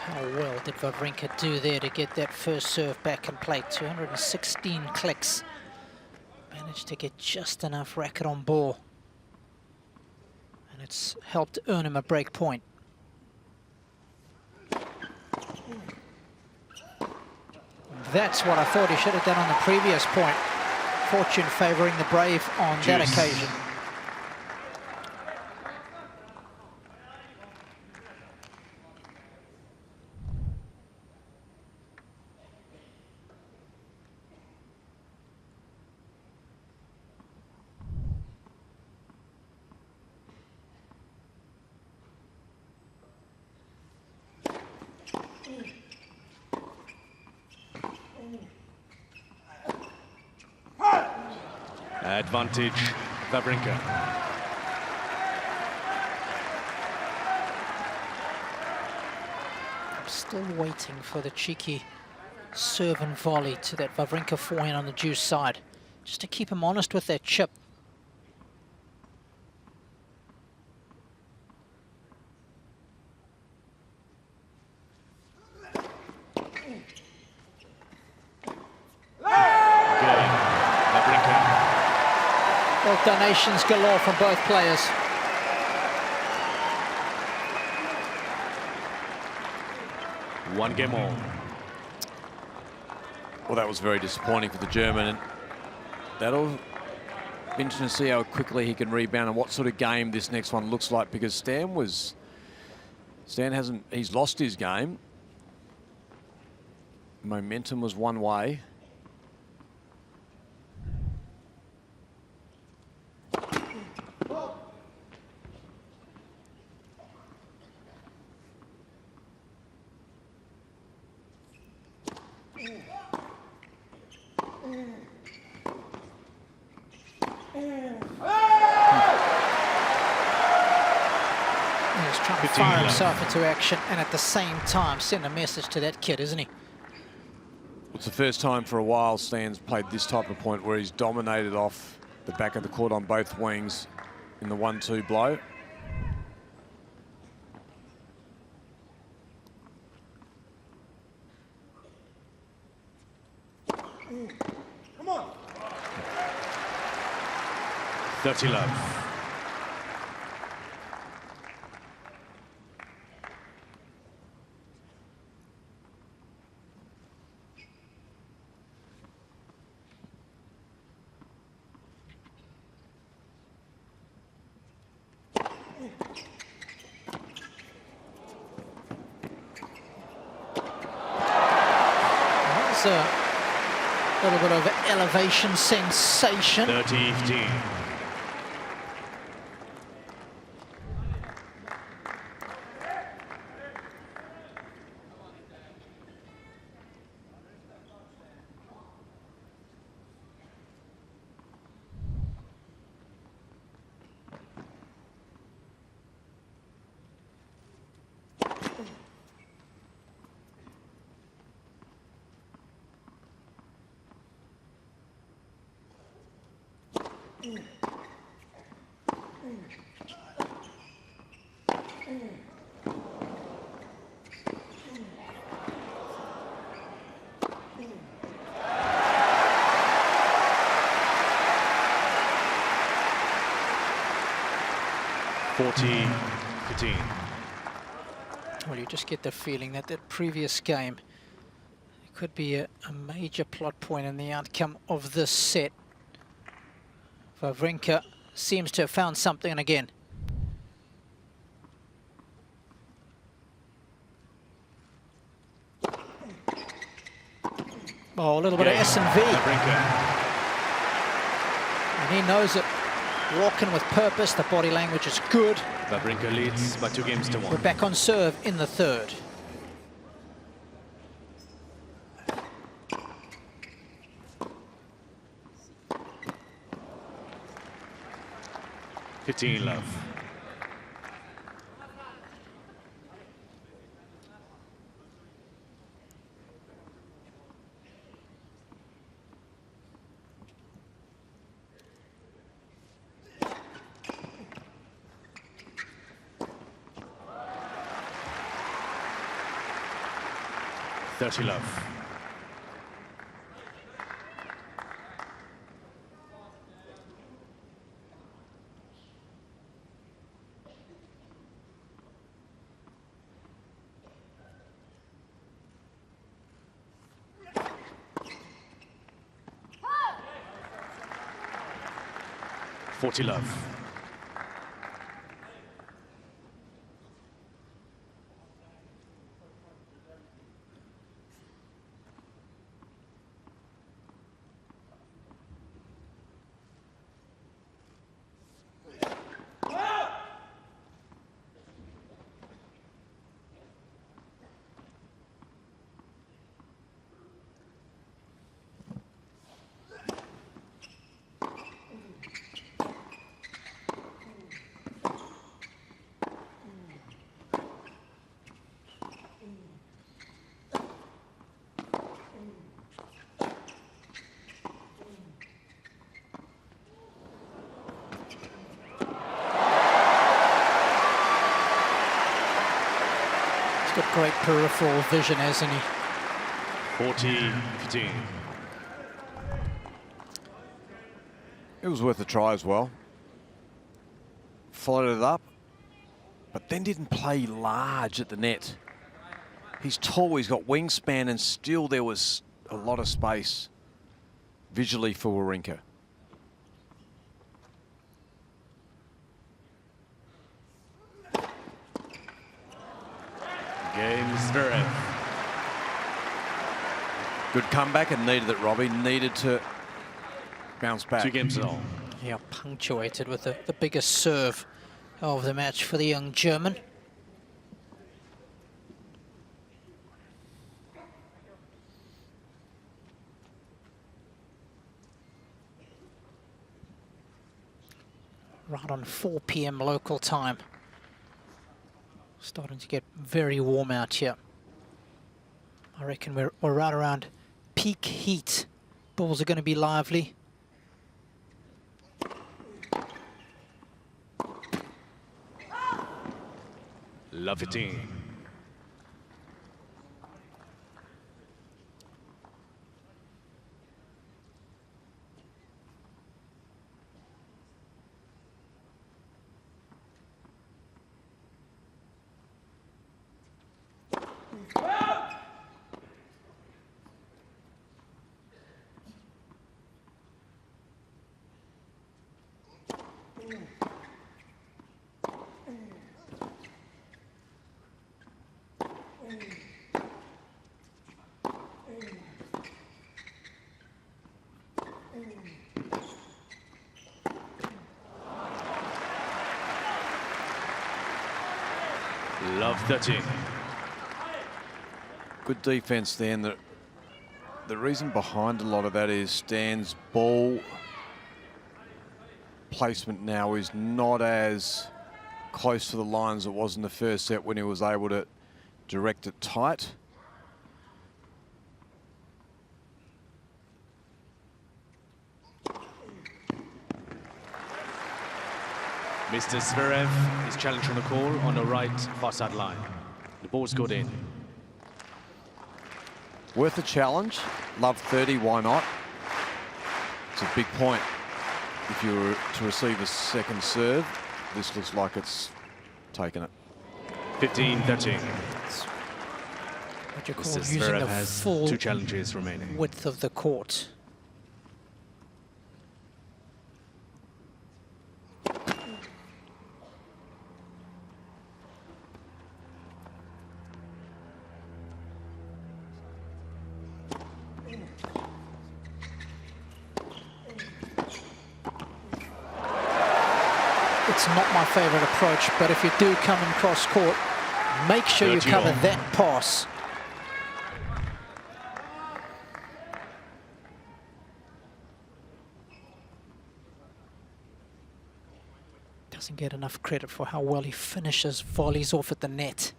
How well did Wawrinka do there to get that first serve back in play? 216 clicks. Managed to get just enough racket on ball. And it's helped earn him a break point. That's what I thought he should have done on the previous point. Fortune favouring the brave on that occasion. Advantage, Wawrinka. I'm still waiting for the cheeky serve and volley to that Wawrinka forehand on the juice side. just to keep him honest with that chip. Well, donations galore from both players. One game all. Well, that was very disappointing for the German. And that'll be interesting to see how quickly he can rebound and what sort of game this next one looks like, because he's lost his game. Momentum was one way. Fire himself into action and at the same time send a message to that kid, isn't he? It's the first time for a while Stan's played this type of point where he's dominated off the back of the court on both wings in the 1-2 blow. Come on. 30 love. A little bit of elevation sensation. 30-15. Well, you just get the feeling that that previous game could be a major plot point in the outcome of this set. Wawrinka seems to have found something again. Oh, a little bit of S&V. And he knows it. Walking with purpose, the body language is good. Wawrinka leads by 2-1. We're back on serve in the third. Love. Love. Love. great peripheral vision, hasn't he? 40-15. It was worth a try as well. Followed it up, but then didn't play large at the net. He's tall, he's got wingspan, and still there was a lot of space visually for Wawrinka. Game Zverev. Good comeback and needed it, Robbie. Needed to bounce back. 2 games all. Yeah, punctuated with the biggest serve of the match for the young German. Right on 4 p.m. local time. Starting to get very warm out here. I reckon we're right around peak heat. Balls are going to be lively. Love it in. Love 13. Good defense there, and the reason behind a lot of that is Stan's ball placement now is not as close to the line as it was in the first set when he was able to direct it tight. Mr. Zverev is challenged on a call on the right far side line. The ball's got in. Worth a challenge. Love 30, why not? It's a big point. If you were to receive a second serve, this looks like it's taken it. 15-13. What you call Mr. using Zverev the has full 2 challenges remaining. width of the court. It's not my favorite approach, but if you do come and cross court, make sure you cover that pass. Doesn't get enough credit for how well he finishes volleys off at the net.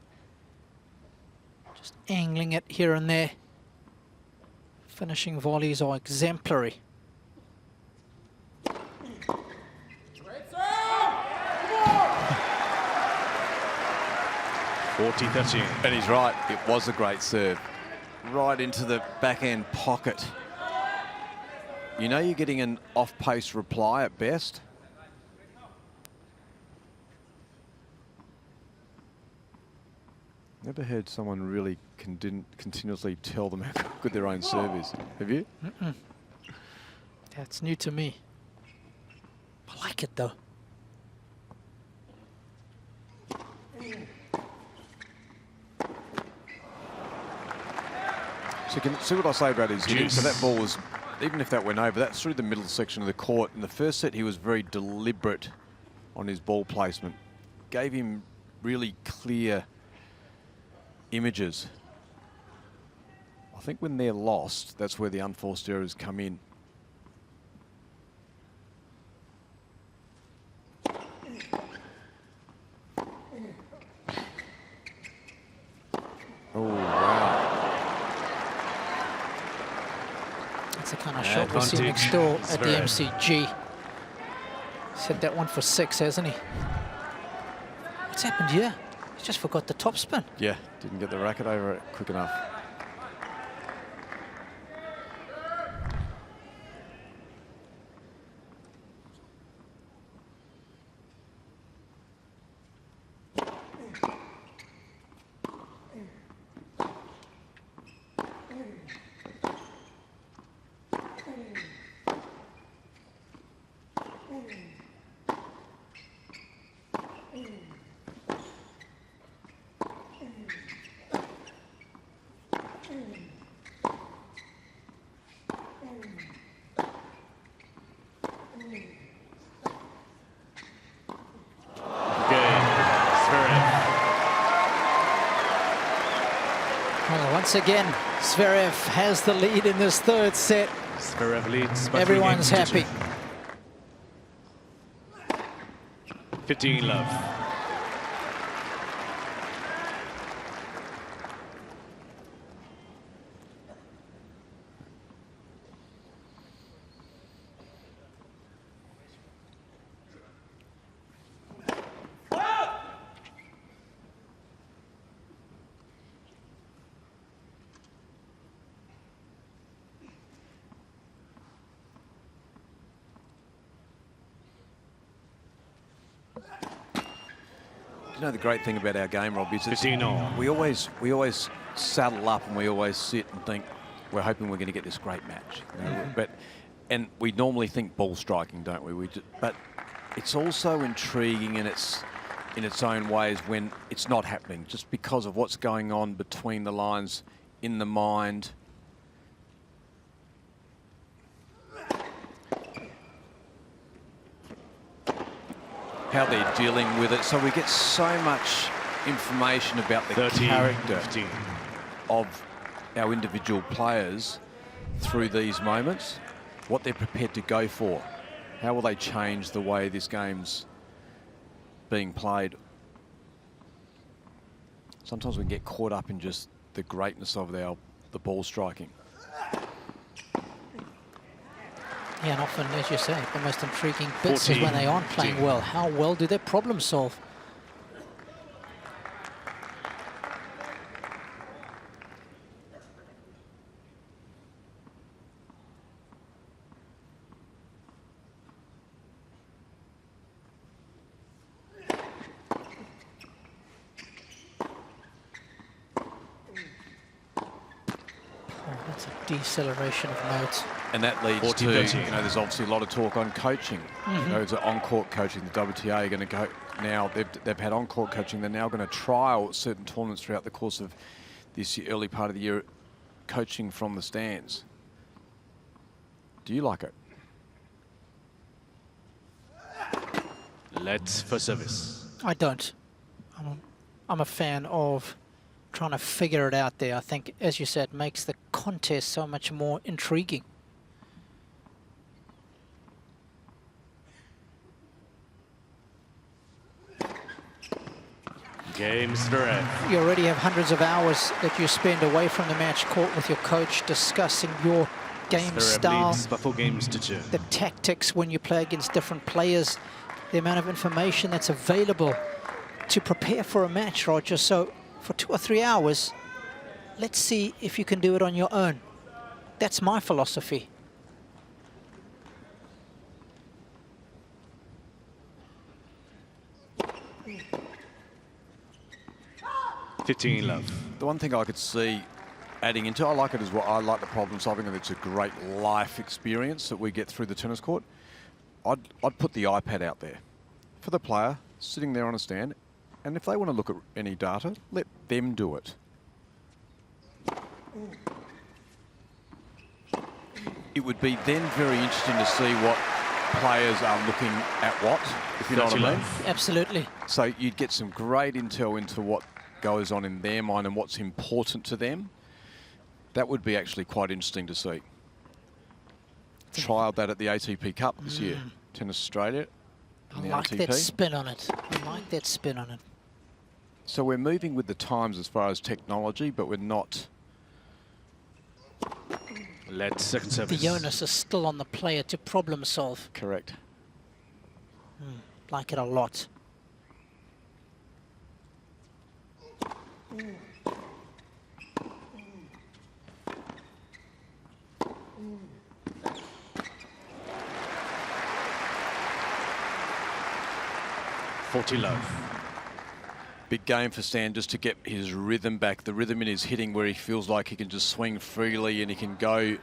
Just angling it here and there. Finishing volleys are exemplary. 40-13. And he's right, it was a great serve. Right into the backhand pocket. You know you're getting an off-pace reply at best. Never heard someone really continuously tell them how good their own serve is. Have you? Mm-mm. That's new to me. I like it though. So you can see what I say about his hitting. So that ball was, even if that went over, that's through the middle section of the court. In the first set, he was very deliberate on his ball placement. Gave him really clear images. I think when they're lost, that's where the unforced errors come in. Oh, wow. That's the kind of shot we see next door at the MCG. He's hit that one for 6, hasn't he? What's happened here? Just forgot the topspin. Yeah, didn't get the racket over it quick enough. Well, once again, Zverev has the lead in this third set. Zverev leads by 3 Everyone's games to happy. 2. 15 love. You know, the great thing about our game, Rob, is 15 all. we always saddle up and we always sit and think we're hoping we're going to get this great match. You know? And we normally think ball striking, don't we? But it's also intriguing in its own ways when it's not happening, just because of what's going on between the lines in the mind. How they're dealing with it. So we get so much information about the 13, character 15. of our individual players through these moments, what they're prepared to go for. How will they change the way this game's being played? Sometimes we can get caught up in just the greatness of the ball striking. Yeah, and often, as you say, the most intriguing bits is when they aren't playing well. How well do they problem solve? That's a deceleration of notes. And that leads 14, to, 13. you know, there's obviously a lot of talk on coaching. You know, there's on-court coaching. The WTA are going to go now. They've had on-court coaching. They're now going to trial certain tournaments throughout the course of this early part of the year, coaching from the stands. Do you like it? Let's for service. I don't. I'm a fan of trying to figure it out there. I think, as you said, makes the contest so much more intriguing. Game Zverev. You already have hundreds of hours that you spend away from the match court with your coach discussing your game Zverev style, leads by 4 games to 2. the tactics when you play against different players, the amount of information that's available to prepare for a match, Roger. So for 2 or 3 hours, let's see if you can do it on your own. That's my philosophy. $15 love. The one thing I could see adding into, I like it as well. I like the problem solving, and it's a great life experience that we get through the tennis court. I'd put the iPad out there for the player sitting there on a stand, and if they want to look at any data, let them do it. It would be then very interesting to see what players are looking at what, if you know what I mean. Absolutely. So you'd get some great intel into what goes on in their mind and what's important to them. That would be actually quite interesting to see. Trialled that at the ATP Cup this year, Tennis Australia. I like that spin on it. I like that spin on it. So we're moving with the times as far as technology, but we're not. Let's second service. The onus is still on the player to problem solve. Correct. Like it a lot. $40 love. Big game for Stan just to get his rhythm back, the rhythm in his hitting where he feels like he can just swing freely and he can go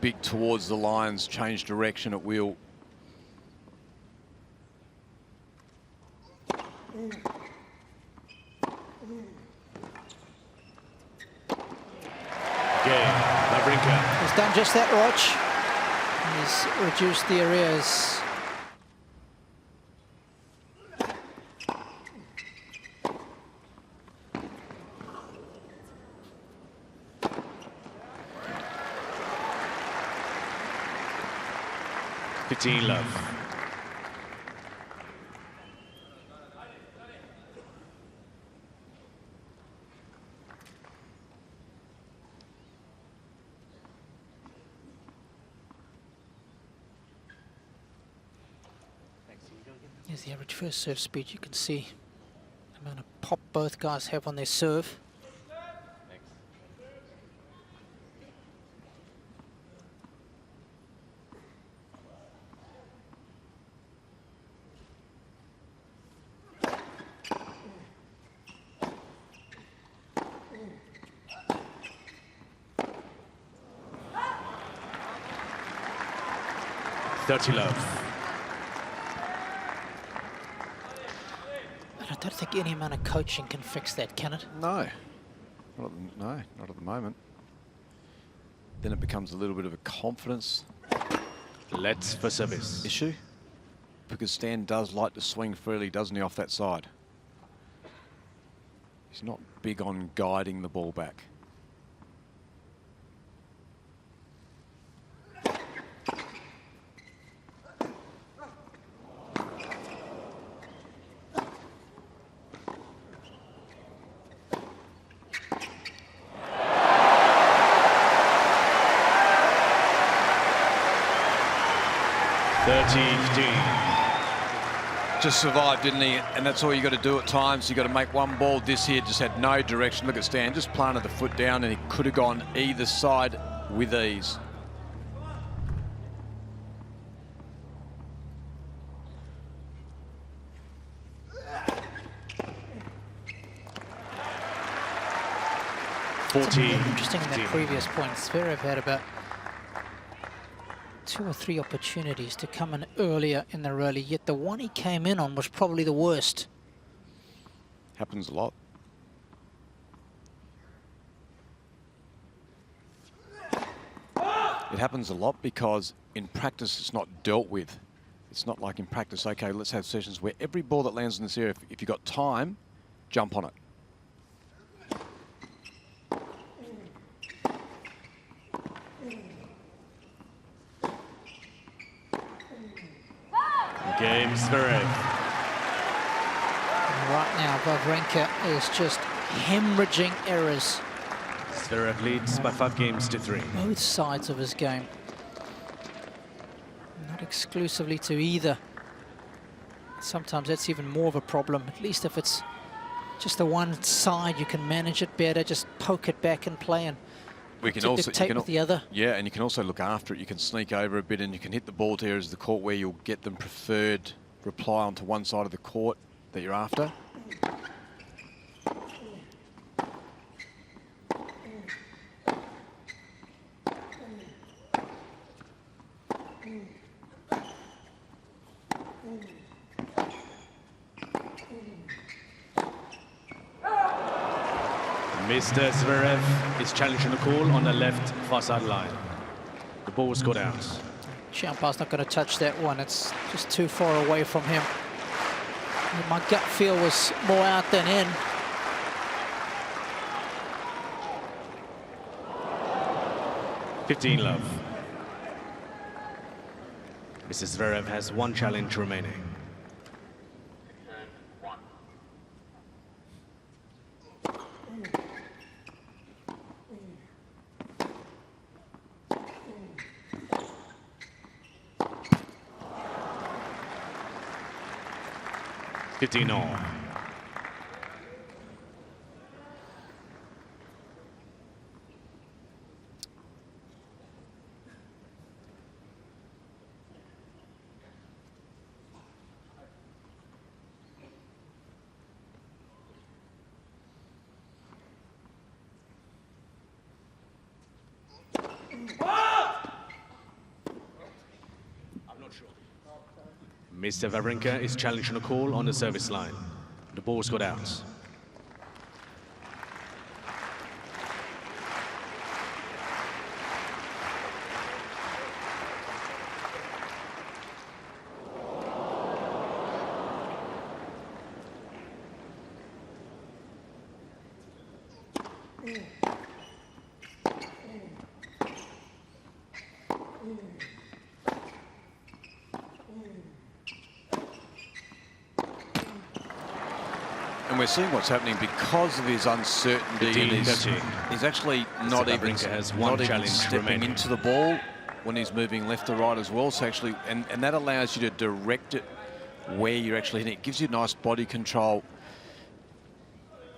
big towards the lines, change direction at will. Wawrinka. He's done just that, Rog. He's reduced the arrears. $15 love. Here's the average first serve speed. You can see the amount of pop both guys have on their serve. $30 love. I don't think any amount of coaching can fix that, can it? No, not at the moment. Then it becomes a little bit of a confidence Let's for service. issue because Stan does like to swing freely, doesn't he, off that side? He's not big on guiding the ball back. Just survived, didn't he? And that's all you got to do at times. You got to make one ball. This here just had no direction. Look at Stan, just planted the foot down, and he could have gone either side with ease. Interesting in that previous point. Zverev had about 2 or 3 opportunities to come in earlier in the rally, yet the one he came in on was probably the worst. Happens a lot. It happens a lot because in practice it's not dealt with. It's not like in practice, okay, let's have sessions where every ball that lands in this area, if you've got time, jump on it. Game Zverev. Right now, Wawrinka is just hemorrhaging errors. Zverev leads by 5 games to 3. Both sides of his game. Not exclusively to either. Sometimes that's even more of a problem. At least if it's just the one side, you can manage it better. Just poke it back and play and dictate with the other. Yeah, and you can also look after it. You can sneak over a bit and you can hit the ball to areas of the court where you'll get them preferred reply onto one side of the court that you're after. Mr. Zverev is challenging a call on the left far side line. The ball was scored out. Champar's not going to touch that one. It's just too far away from him. My gut feel was more out than in. $15 love. Mr. Zverev has 1 challenge remaining. $15 all. Mr. Wawrinka is challenging a call on the service line. The ball's got out. And we're seeing what's happening because of his uncertainty. And he's actually not even stepping into the ball when he's moving left to right as well. So actually, and that allows you to direct it where you're actually hitting. It gives you nice body control.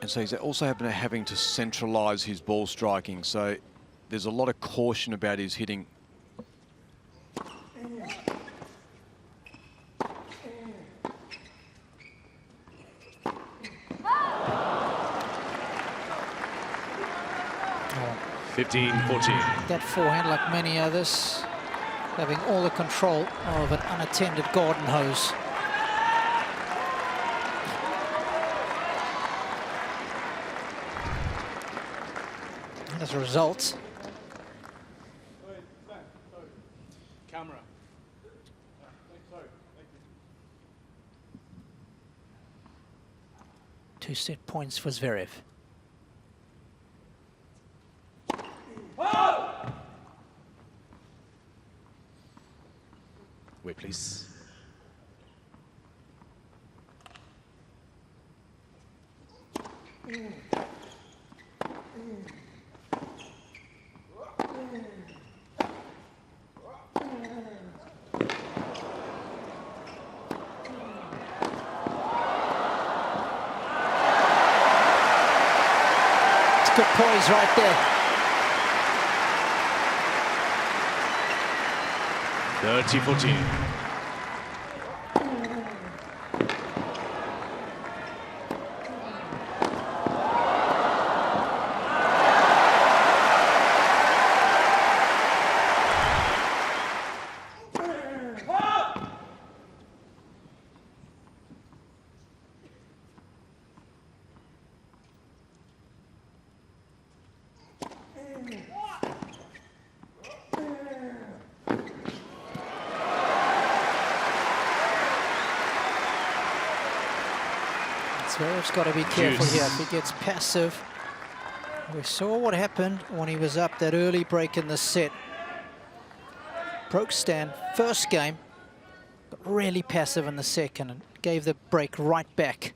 And so he's also having to centralise his ball striking. So there's a lot of caution about his hitting. Oh. 15-14. That forehand, like many others, having all the control of an unattended garden hose. And as a result, Camera. 2 set points for Zverev. Wait, please. It's good poise right there. 30-14. Zverev's got to be careful here if he gets passive. We saw what happened when he was up that early break in the set. Broke Stan first game, got really passive in the second and gave the break right back.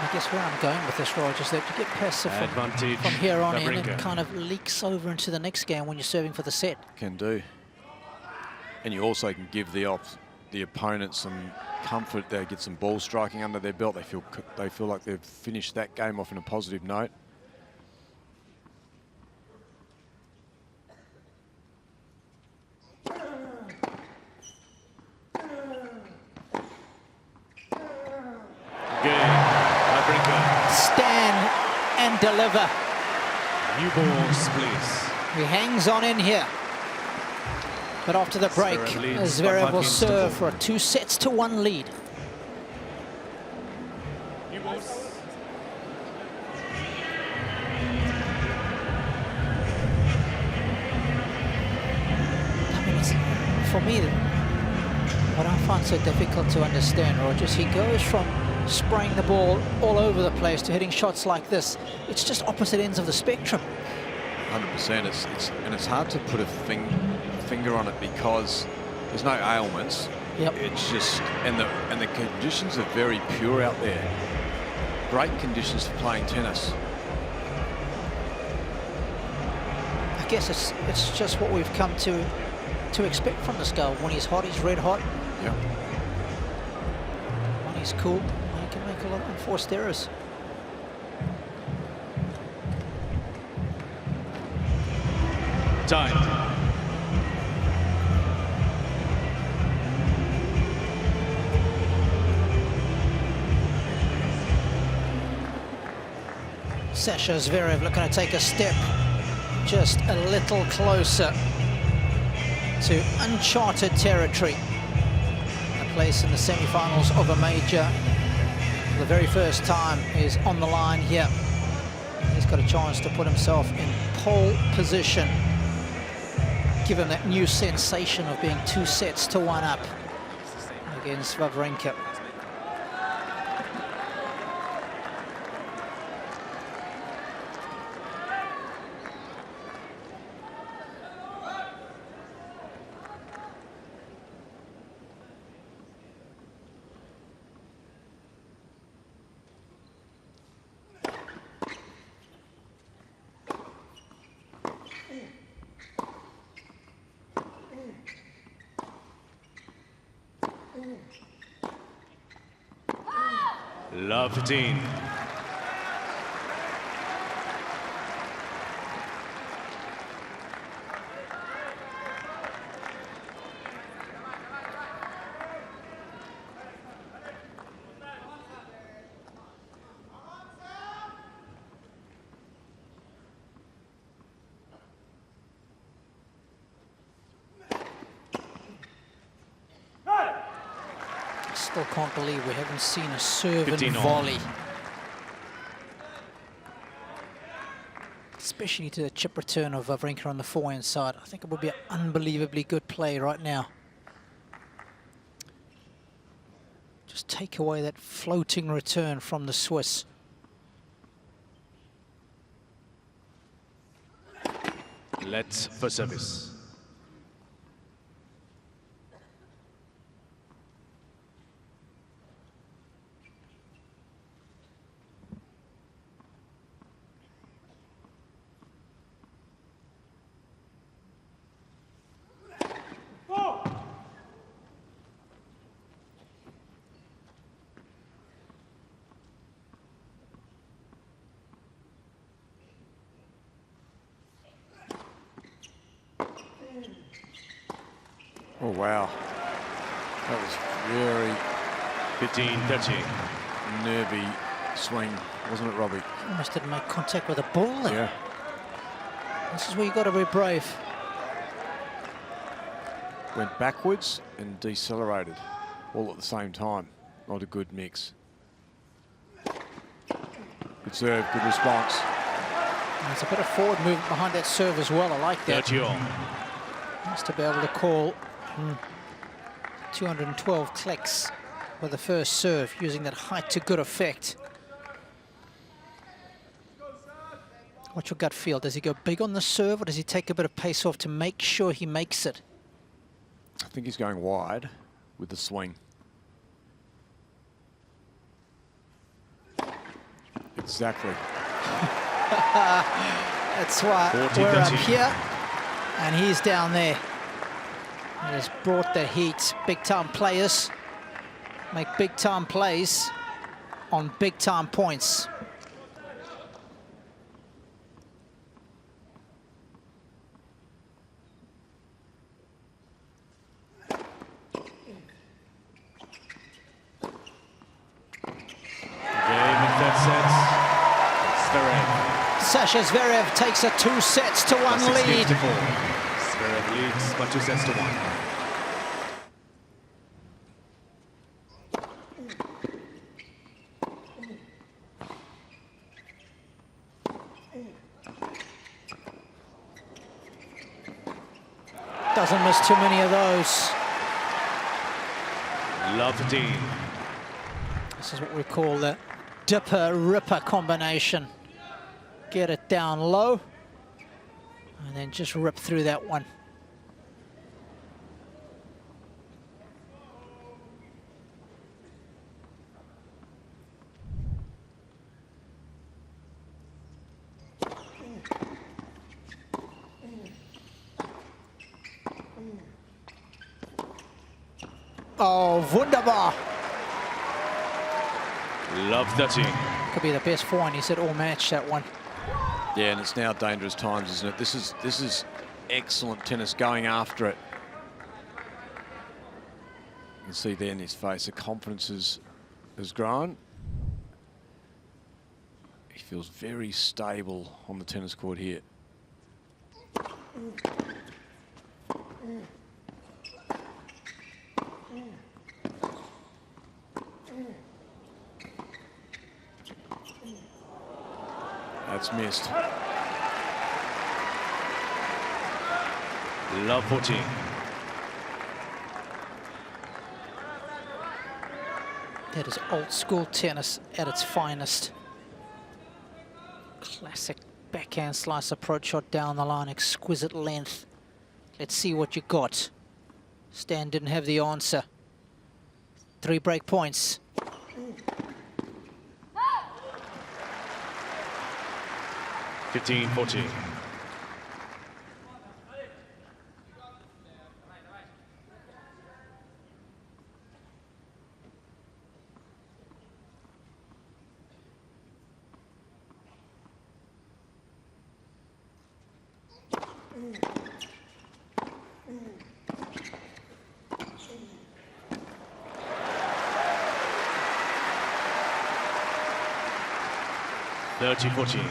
I guess where I'm going with this, Rog, is that you get passive from here on in, it kind of leaks over into the next game when you're serving for the set. Can do. And you also can give the opponent some comfort there, get some ball striking under their belt. They feel like they've finished that game off in a positive note. Stand and deliver. New balls, please. He hangs on in here. But after the break, Zverev will serve for a 2-1 lead. New balls. I mean, for me, what I find so difficult to understand, Roger, is he goes from spraying the ball all over the place to hitting shots like this. It's just opposite ends of the spectrum. 100%. And it's hard to put a finger on it because there's no ailments. Yep. It's just and the conditions are very pure out there. Great conditions for playing tennis. I guess it's just what we've come to expect from this guy. When he's hot, he's red hot. Yeah. When he's cool, he can make a lot of enforced errors. Time. Sasha Zverev looking to take a step just a little closer to uncharted territory. A place in the semi-finals of a major for the very first time is on the line here. He's got a chance to put himself in pole position, give him that new sensation of being 2-1 up against Wawrinka. Love 15. Still can't believe we haven't seen a serve and 15 volley. Especially to the chip return of Wawrinka on the forehand side. I think it would be an unbelievably good play right now. Just take away that floating return from the Swiss. Let's for service. Oh, wow. That was very 15-13. nervy swing, wasn't it, Robbie? Almost didn't make contact with the ball there. Yeah. This is where you've got to be brave. Went backwards and decelerated all at the same time. Not a good mix. Good serve, good response. And there's a bit of forward movement behind that serve as well. I like that. 30 all. Has to be able to call 212 clicks with the first serve, using that height to good effect. What's your gut feel? Does he go big on the serve, or does he take a bit of pace off to make sure he makes it? I think he's going wide with the swing. Exactly. That's why 40, we're 30. up here, and he's down there. He has brought the heat. Big-time players make big-time plays on big-time points. Sasha Zverev takes a 2-1 lead. Zverev leads by 2-1. Doesn't miss too many of those. Love Dean. This is what we call the dipper-ripper combination. Get it down low, and then just rip through that one. Oh, wunderbar. Love 30. Could be the best forehand. He said all match that one. Yeah, and it's now dangerous times, isn't it? This is excellent tennis going after it. You can see there in his face, the confidence has grown. He feels very stable on the tennis court here. That's missed. Love 14. That is old school tennis at its finest. Classic backhand slice approach shot down the line, exquisite length. Let's see what you got. Stan didn't have the answer. 3 break points. 15-14. $30-14.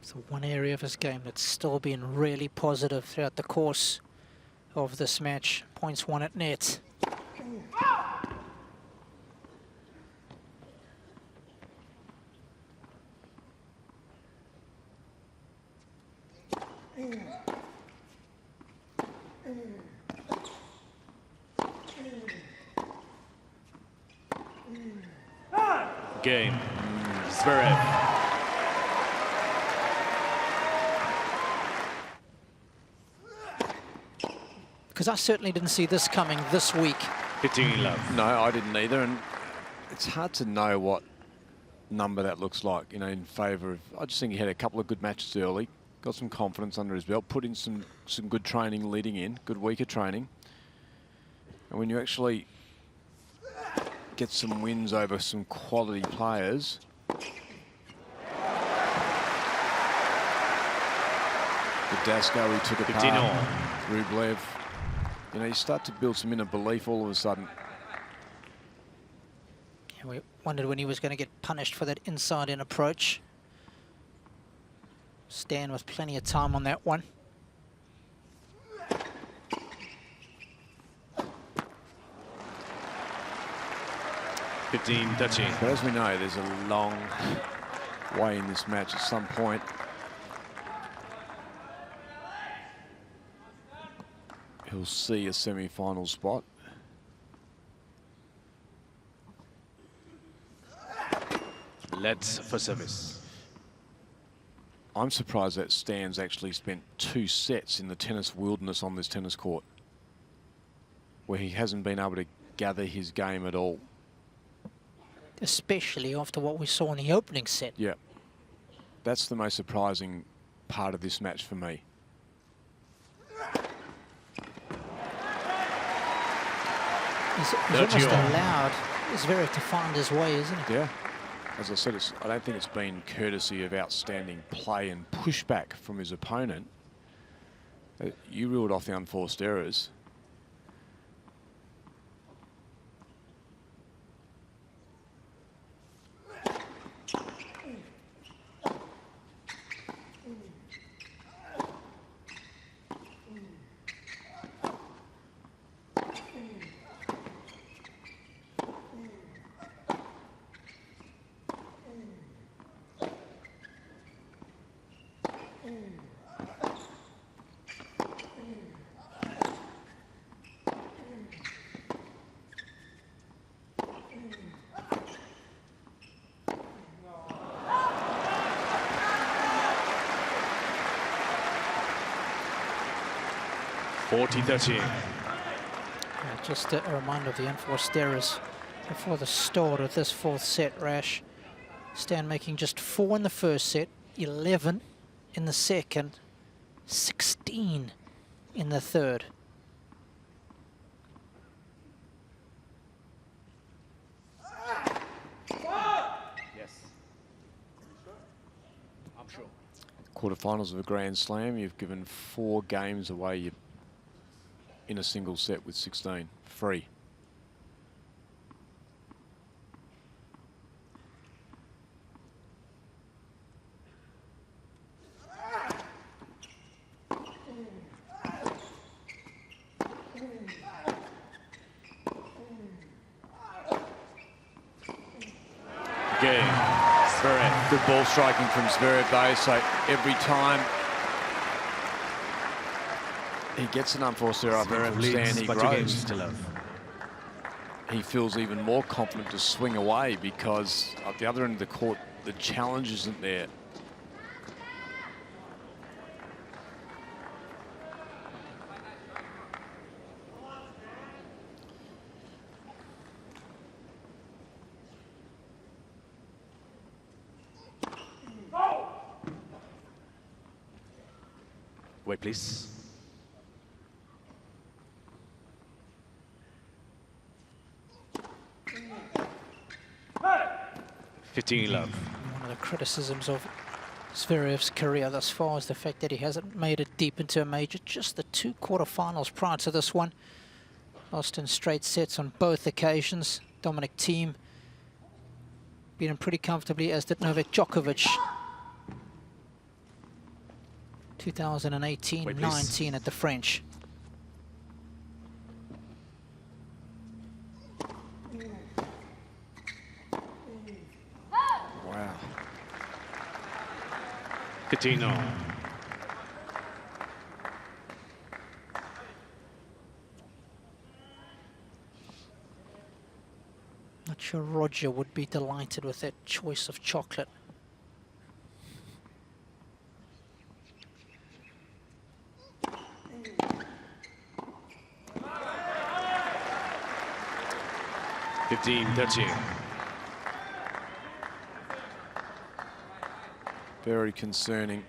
So one area of his game that's still been really positive throughout the course of this match. Points won at net. Game. Zverev. Because I certainly didn't see this coming this week. 15 love. No, I didn't either, and it's hard to know what number that looks like, you know, in favour of... I just think he had a couple of good matches early, got some confidence under his belt, put in some good training leading in, good week of training. And when you actually get some wins over some quality players... Dasco, he took apart. Rublev. You know, you start to build some inner belief all of a sudden. And we wondered when he was going to get punished for that inside-in approach. Stan with plenty of time on that one. But as we know, there's a long way in this match at some point. He'll see a semi-final spot. Let's for service. I'm surprised that Stan's actually spent 2 sets in the tennis wilderness on this tennis court, where he hasn't been able to gather his game at all. Especially after what we saw in the opening set. Yeah. That's the most surprising part of this match for me. He's almost allowed Zverev to find his way, isn't he? Yeah. As I said, I don't think it's been courtesy of outstanding play and pushback from his opponent. You ruled off the unforced errors. Just a reminder of the enforced errors before the start of this 4th set, Rash. Stan making just 4 in the first set, 11 in the second, 16 in the third. Quarterfinals of a Grand Slam, you've given 4 games away in a single set with 16 free. Again, Zverev. Good ball striking from Zverev though, so every time he gets an unforced error up from Stan, he grows. He feels even more confident to swing away because at the other end of the court, the challenge isn't there. Wait, please. Hey. 15 love. One of the criticisms of Zverev's career thus far is the fact that he hasn't made it deep into a major. Just the 2 quarterfinals prior to this one. Lost in straight sets on both occasions. Dominic Thiem beat him pretty comfortably, as did Novak Djokovic. 2018-19 at the French. Wow. 15 all. Not sure Roger would be delighted with that choice of chocolate. Very concerning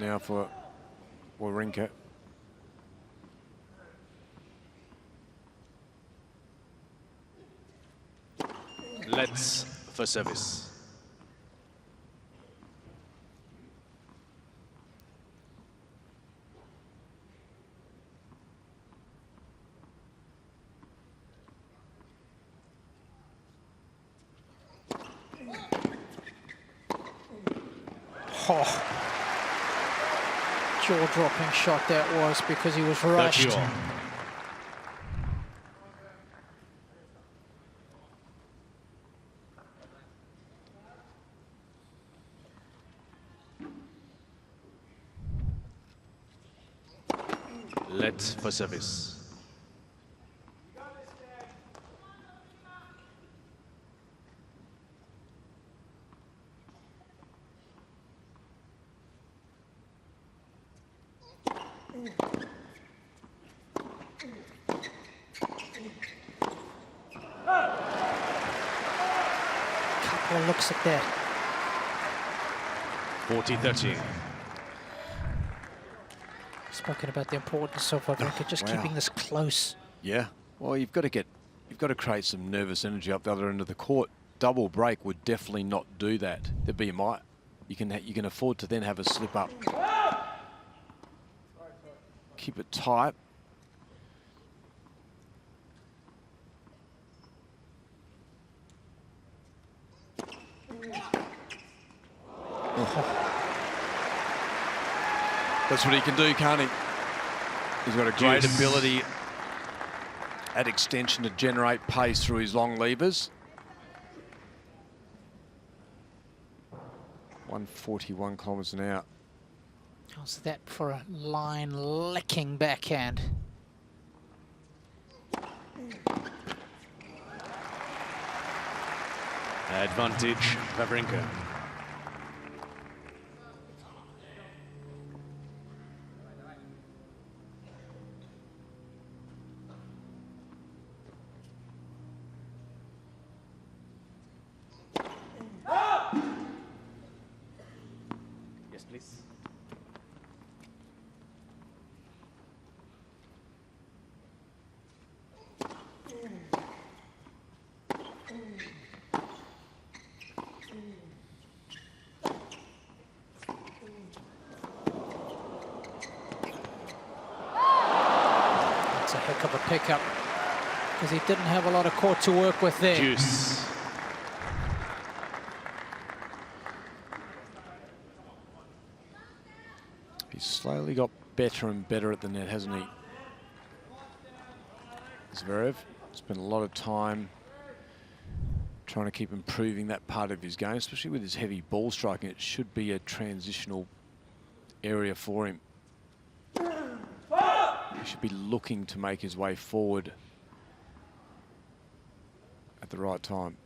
now for Wawrinka. Let's for service. Oh. Jaw-dropping shot that was, because he was rushed. Let for service. Couple of looks at that. 40-13. Spoken about the importance of Wawrinka just keeping this close. Yeah. Well, you've got to create some nervous energy up the other end of the court. Double break would definitely not do that. You can afford to then have a slip up. Keep it tight. That's what he can do, can't he? He's got a great ability at extension to generate pace through his long levers. 141 kilometres an hour. How's that for a line-licking backhand? Advantage, Wawrinka. Yes, please. Heck of a pickup, because he didn't have a lot of court to work with there. Deuce. He's slowly got better and better at the net, hasn't he? Zverev spent a lot of time trying to keep improving that part of his game, especially with his heavy ball striking. It should be a transitional area for him. He should be looking to make his way forward at the right time.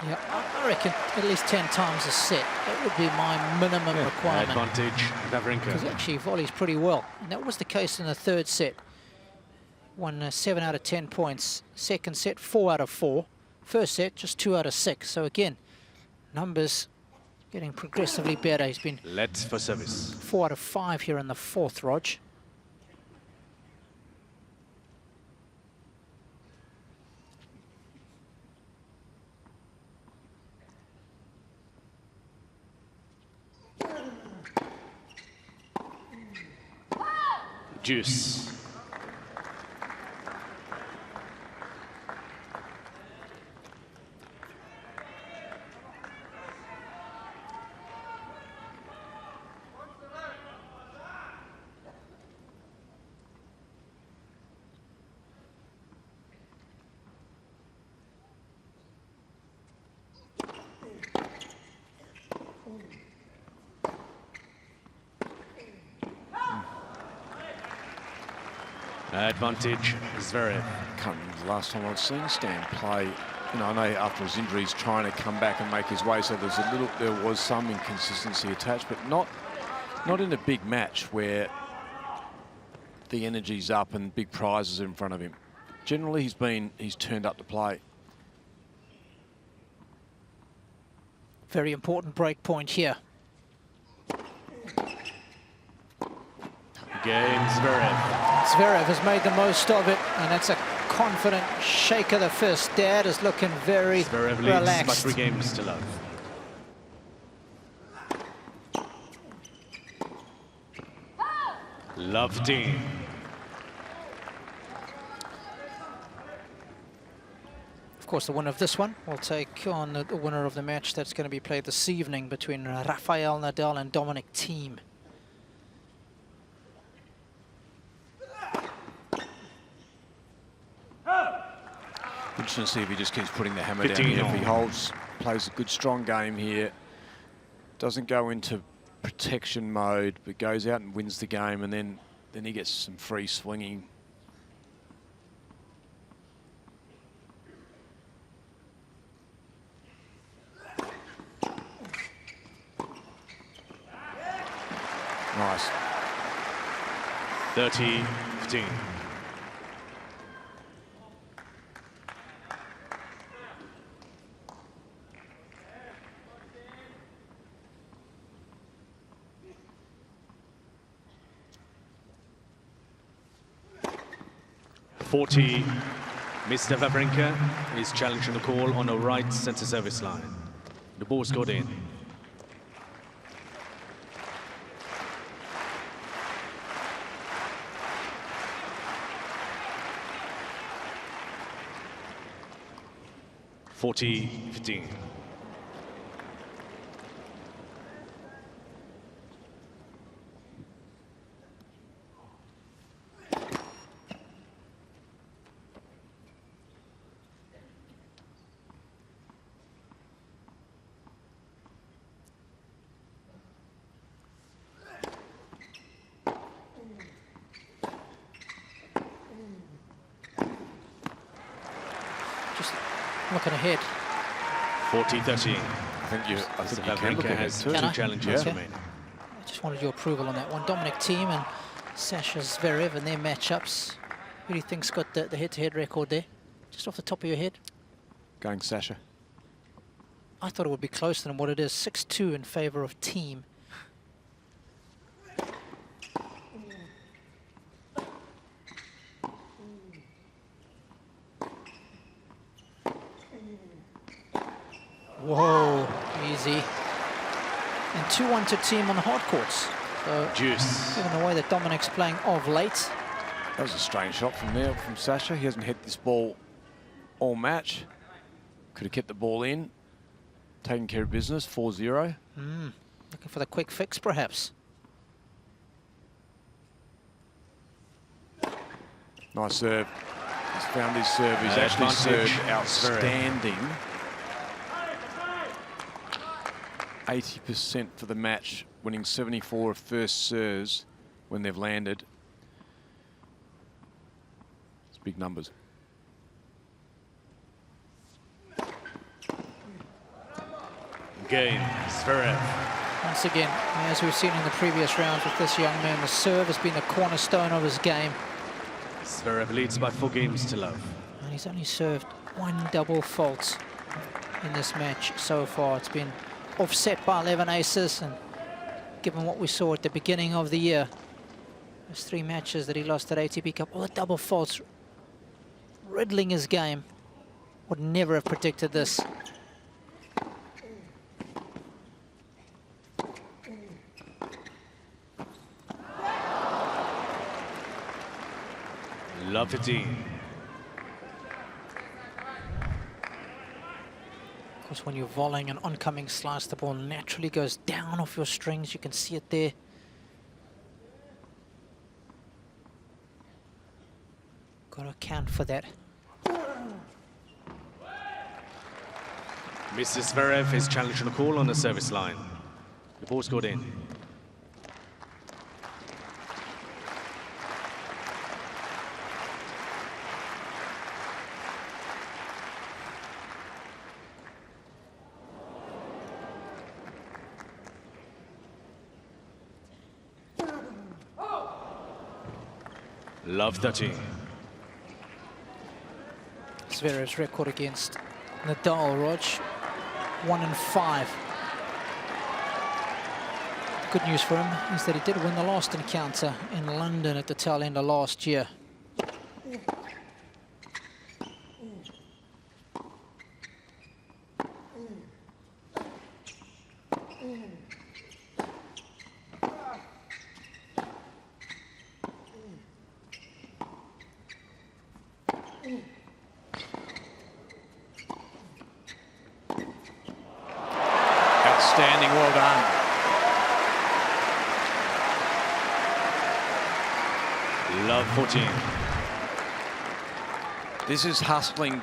Yeah, I reckon at least 10 times a set. That would be my minimum requirement. Advantage, Wawrinka. Because actually he volleys pretty well. And that was the case in the third set. Won 7 out of 10 points. Second set, 4 out of 4. First set, just 2 out of 6. So again, numbers getting progressively better. He's been Let's for service. 4 out of 5 here in the fourth, Rog. Deuce. Advantage, Zverev. The last time I've seen Stan play, you know, I know after his injury he's trying to come back and make his way, so there was some inconsistency attached, but not in a big match where the energy's up and big prizes are in front of him. Generally he's turned up to play. Very important break point here. Game Zverev. Zverev has made the most of it, and that's a confident shake of the fist. Dad is looking very Zverev leads, relaxed. but 3 games to love. Love team. Of course, the winner of this one will take on the winner of the match that's going to be played this evening between Rafael Nadal and Jannik Sinner. Interesting to see if he just keeps putting the hammer down 15 here. on. If he plays a good, strong game here, doesn't go into protection mode, but goes out and wins the game, and then he gets some free swinging. Nice. 30-15. Mr. Wawrinka is challenging the call on a right center service line. The ball scored in. (40-15). Just looking ahead. 40-13. I think you can Wawrinka look at it has too. 2 challenges Okay. remaining. I just wanted your approval on that one. Jannik Sinner and Sasha Zverev and their matchups. Who do you think's got the head-to-head record there? Just off the top of your head? Going Sasha. I thought it would be closer than what it is. 6-2 in favor of team. Whoa. easy. And 2-1 to team on the hard courts. So, Juice. given the way that Dominic's playing of late. That was a strange shot from there, from Sasha. He hasn't hit this ball all match. Could have kept the ball in, taken care of business, 4-0. Looking for the quick fix, perhaps. Nice serve. He's found his serve. He's actually served outstanding. 80% for the match, winning 74 of first serves when they've landed. It's big numbers. Cain, Zverev. Once again, as we've seen in the previous rounds with this young man, the serve has been the cornerstone of his game. Zverev leads by 4 games to love. And he's only served 1 double fault in this match so far. It's been offset by 11 aces, and given what we saw at the beginning of the year, those 3 matches that he lost at ATP Cup, all the double faults riddling his game. Would never have predicted this. Love 15. Of course, when you're volleying an oncoming slice, the ball naturally goes down off your strings. You can see it there. Got to account for that. Mr. Zverev is challenging a call on the service line. The ball scored in. Love 13. Zverev's record against Nadal, Rog, 1-5. Good news for him is that he did win the last encounter in London at the tail end of last year. Outstanding, well done. Love 14. This is hustling.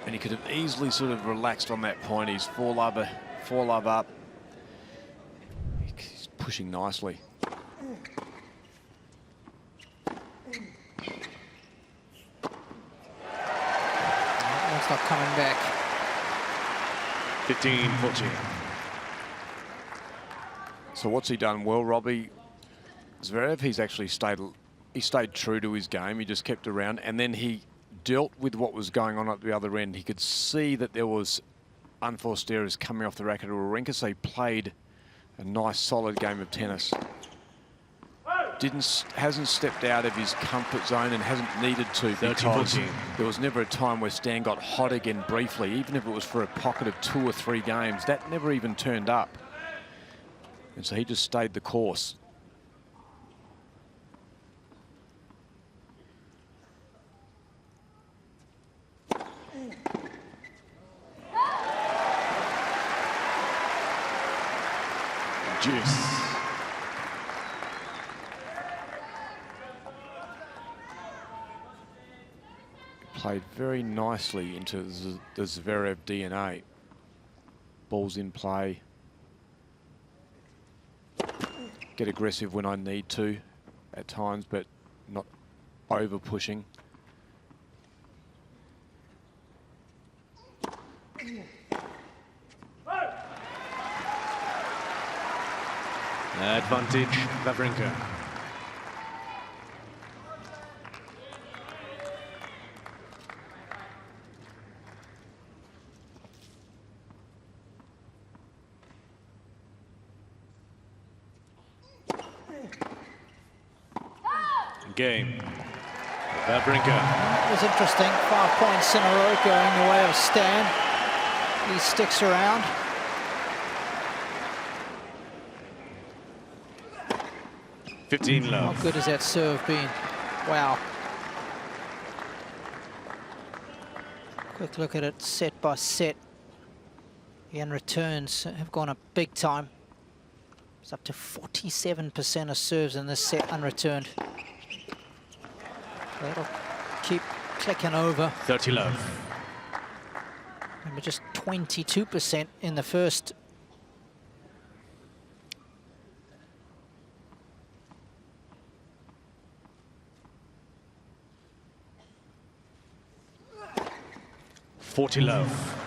And he could have easily sort of relaxed on that point. He's 4-love up. He's pushing nicely. It's not coming back. 15-14. So what's he done well, Robbie? Zverev, he's actually stayed true to his game. He just kept around, and then he dealt with what was going on at the other end. He could see that there was unforced errors coming off the racket of Wawrinka, so he played a nice, solid game of tennis. Hasn't stepped out of his comfort zone and hasn't needed to, because there was never a time where Stan got hot again briefly, even if it was for a pocket of 2 or 3 games. That never even turned up. And so he just stayed the course. Juice. Played very nicely into the Zverev DNA. Ball's in play. Get aggressive when I need to at times, but not over pushing. Advantage, Wawrinka. Game. Wawrinka. It was interesting. 5 points in a row going the way of Stan. He sticks around. $15 love. How good has that serve been? Wow. Quick look at it, set by set. The end returns have gone up big time. It's up to 47% of serves in this set unreturned. That'll keep clicking over. 30 love. Remember, just 22% in the first. $40 love.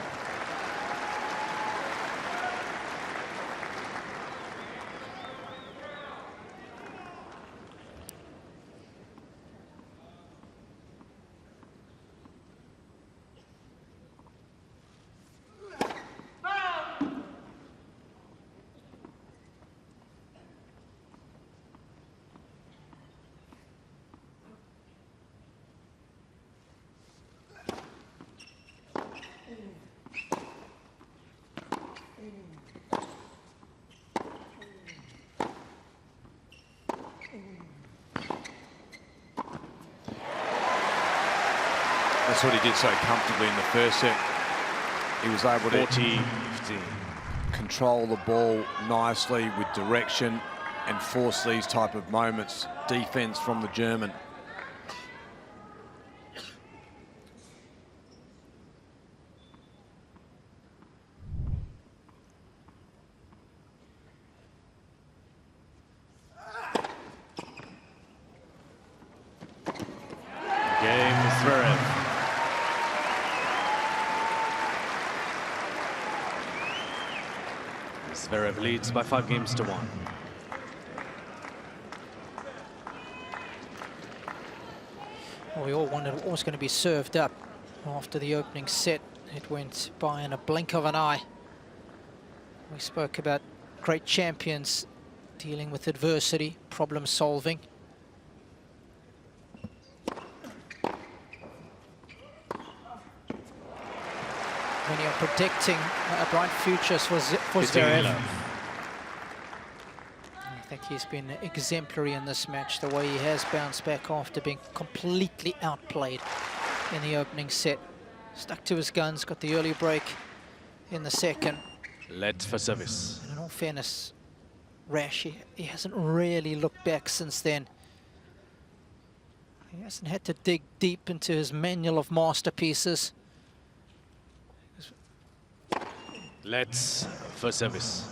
That's what he did so comfortably in the first set. He was able to 40-15. control the ball nicely with direction and force these type of moments. Defense from the German. Game Zverev. Zverev leads by 5 games to 1. Well, we all wondered what was going to be served up after the opening set. It went by in a blink of an eye. We spoke about great champions dealing with adversity, problem solving. When you're predicting bright futures for Zverev. I think he's been exemplary in this match, the way he has bounced back after being completely outplayed in the opening set. Stuck to his guns, got the early break in the second. Led for service. And in all fairness, Rash, he hasn't really looked back since then. He hasn't had to dig deep into his manual of masterpieces. Let's for service.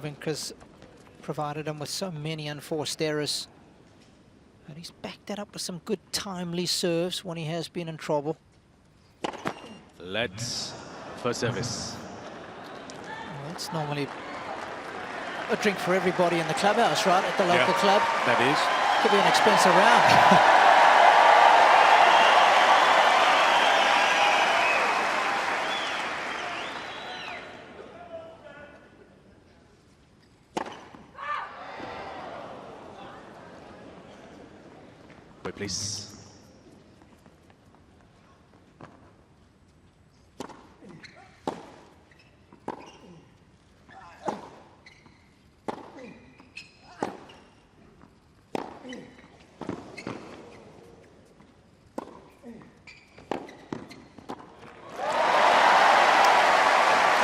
Wawrinka's provided him with so many unforced errors. And he's backed that up with some good timely serves when he has been in trouble. Let's for service. Well, that's normally a drink for everybody in the clubhouse, right? At the local club. That is. Could be an expensive round. Wait, please.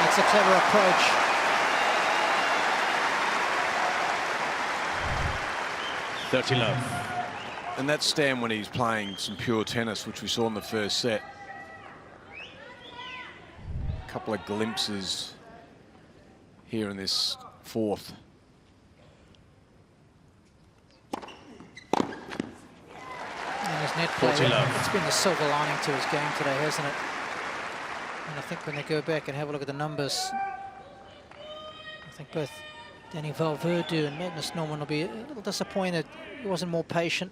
It's a clever approach. $30 love. And that's Stan when he's playing some pure tennis, which we saw in the first set. A couple of glimpses here in this fourth. And his net play, 40 love. it's been the silver lining to his game today, hasn't it? And I think when they go back and have a look at the numbers, I think both Danny Valverde and Magnus Norman will be a little disappointed he wasn't more patient.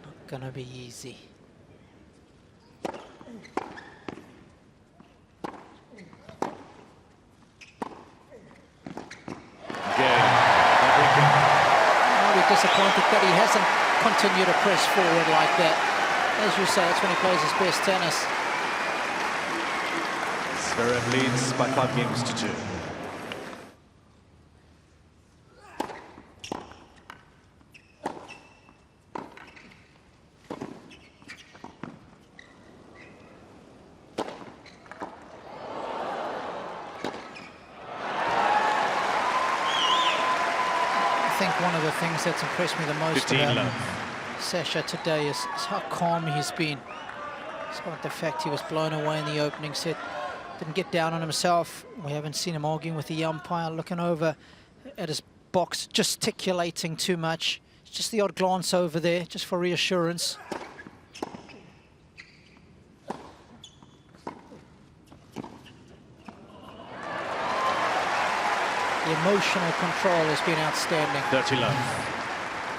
Not gonna be easy. disappointed that he hasn't continued to press forward like that. As you say, that's when he plays his best tennis. Zverev leads by 5 games to 2. I think one of the things that's impressed me the most about Sasha today is how calm he's been. Despite the fact he was blown away in the opening set, didn't get down on himself. We haven't seen him arguing with the umpire, looking over at his box, gesticulating too much. Just the odd glance over there, just for reassurance. The emotional control has been outstanding. 30 love.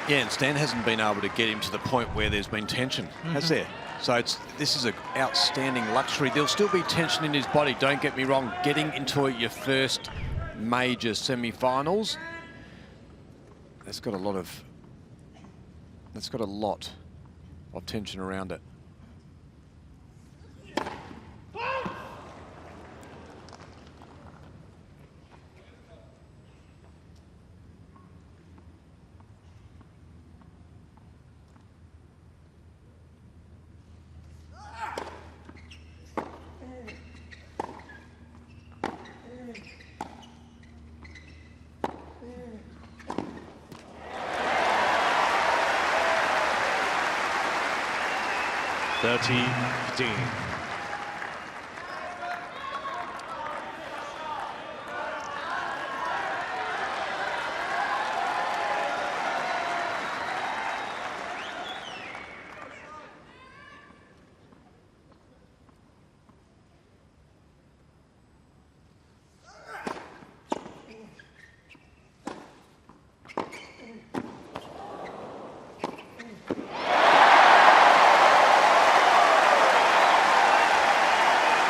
Yeah, and Stan hasn't been able to get him to the point where there's been tension, has there? So this is an outstanding luxury. There'll still be tension in his body, don't get me wrong. Getting into your first major semi-finals, that's got a lot of tension around it. $30-15.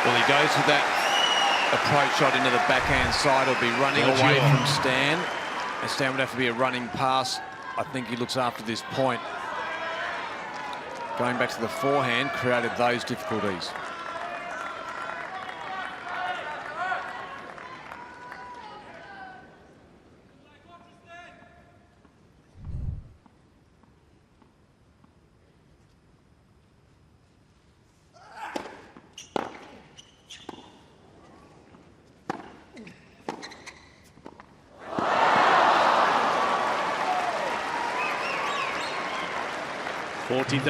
Well, he goes with that approach shot into the backhand side. He'll be running away from Stan. And Stan would have to be a running pass. I think he looks after this point. Going back to the forehand created those difficulties.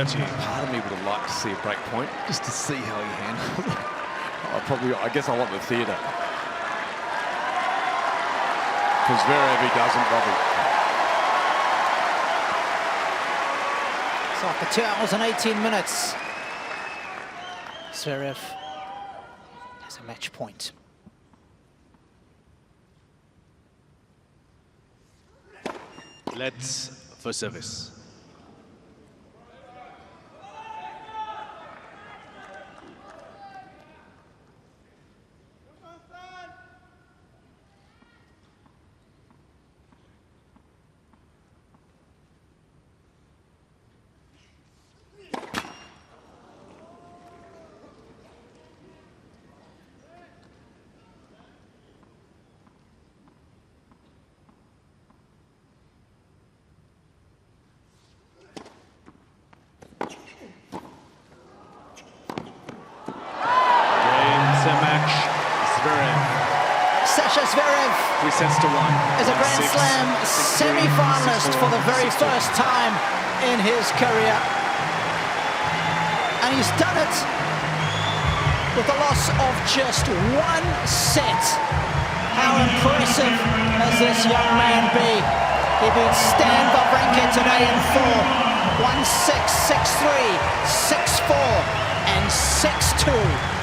Part of me would have liked to see a break point, just to see how he handled it. I guess I want the theatre. Because Zverev, he doesn't, Robbie. So after 2 hours and 18 minutes, Zverev has a match point. Let's for service. Sasha Zverev 3 sets to 1. Is a Grand Slam semi-finalist for the very first time in his career. And he's done it with the loss of just 1 set. How impressive has this young man be? He beat Stan Wawrinka today in 4. 1-6, 6-3, 6-4, and 6-2.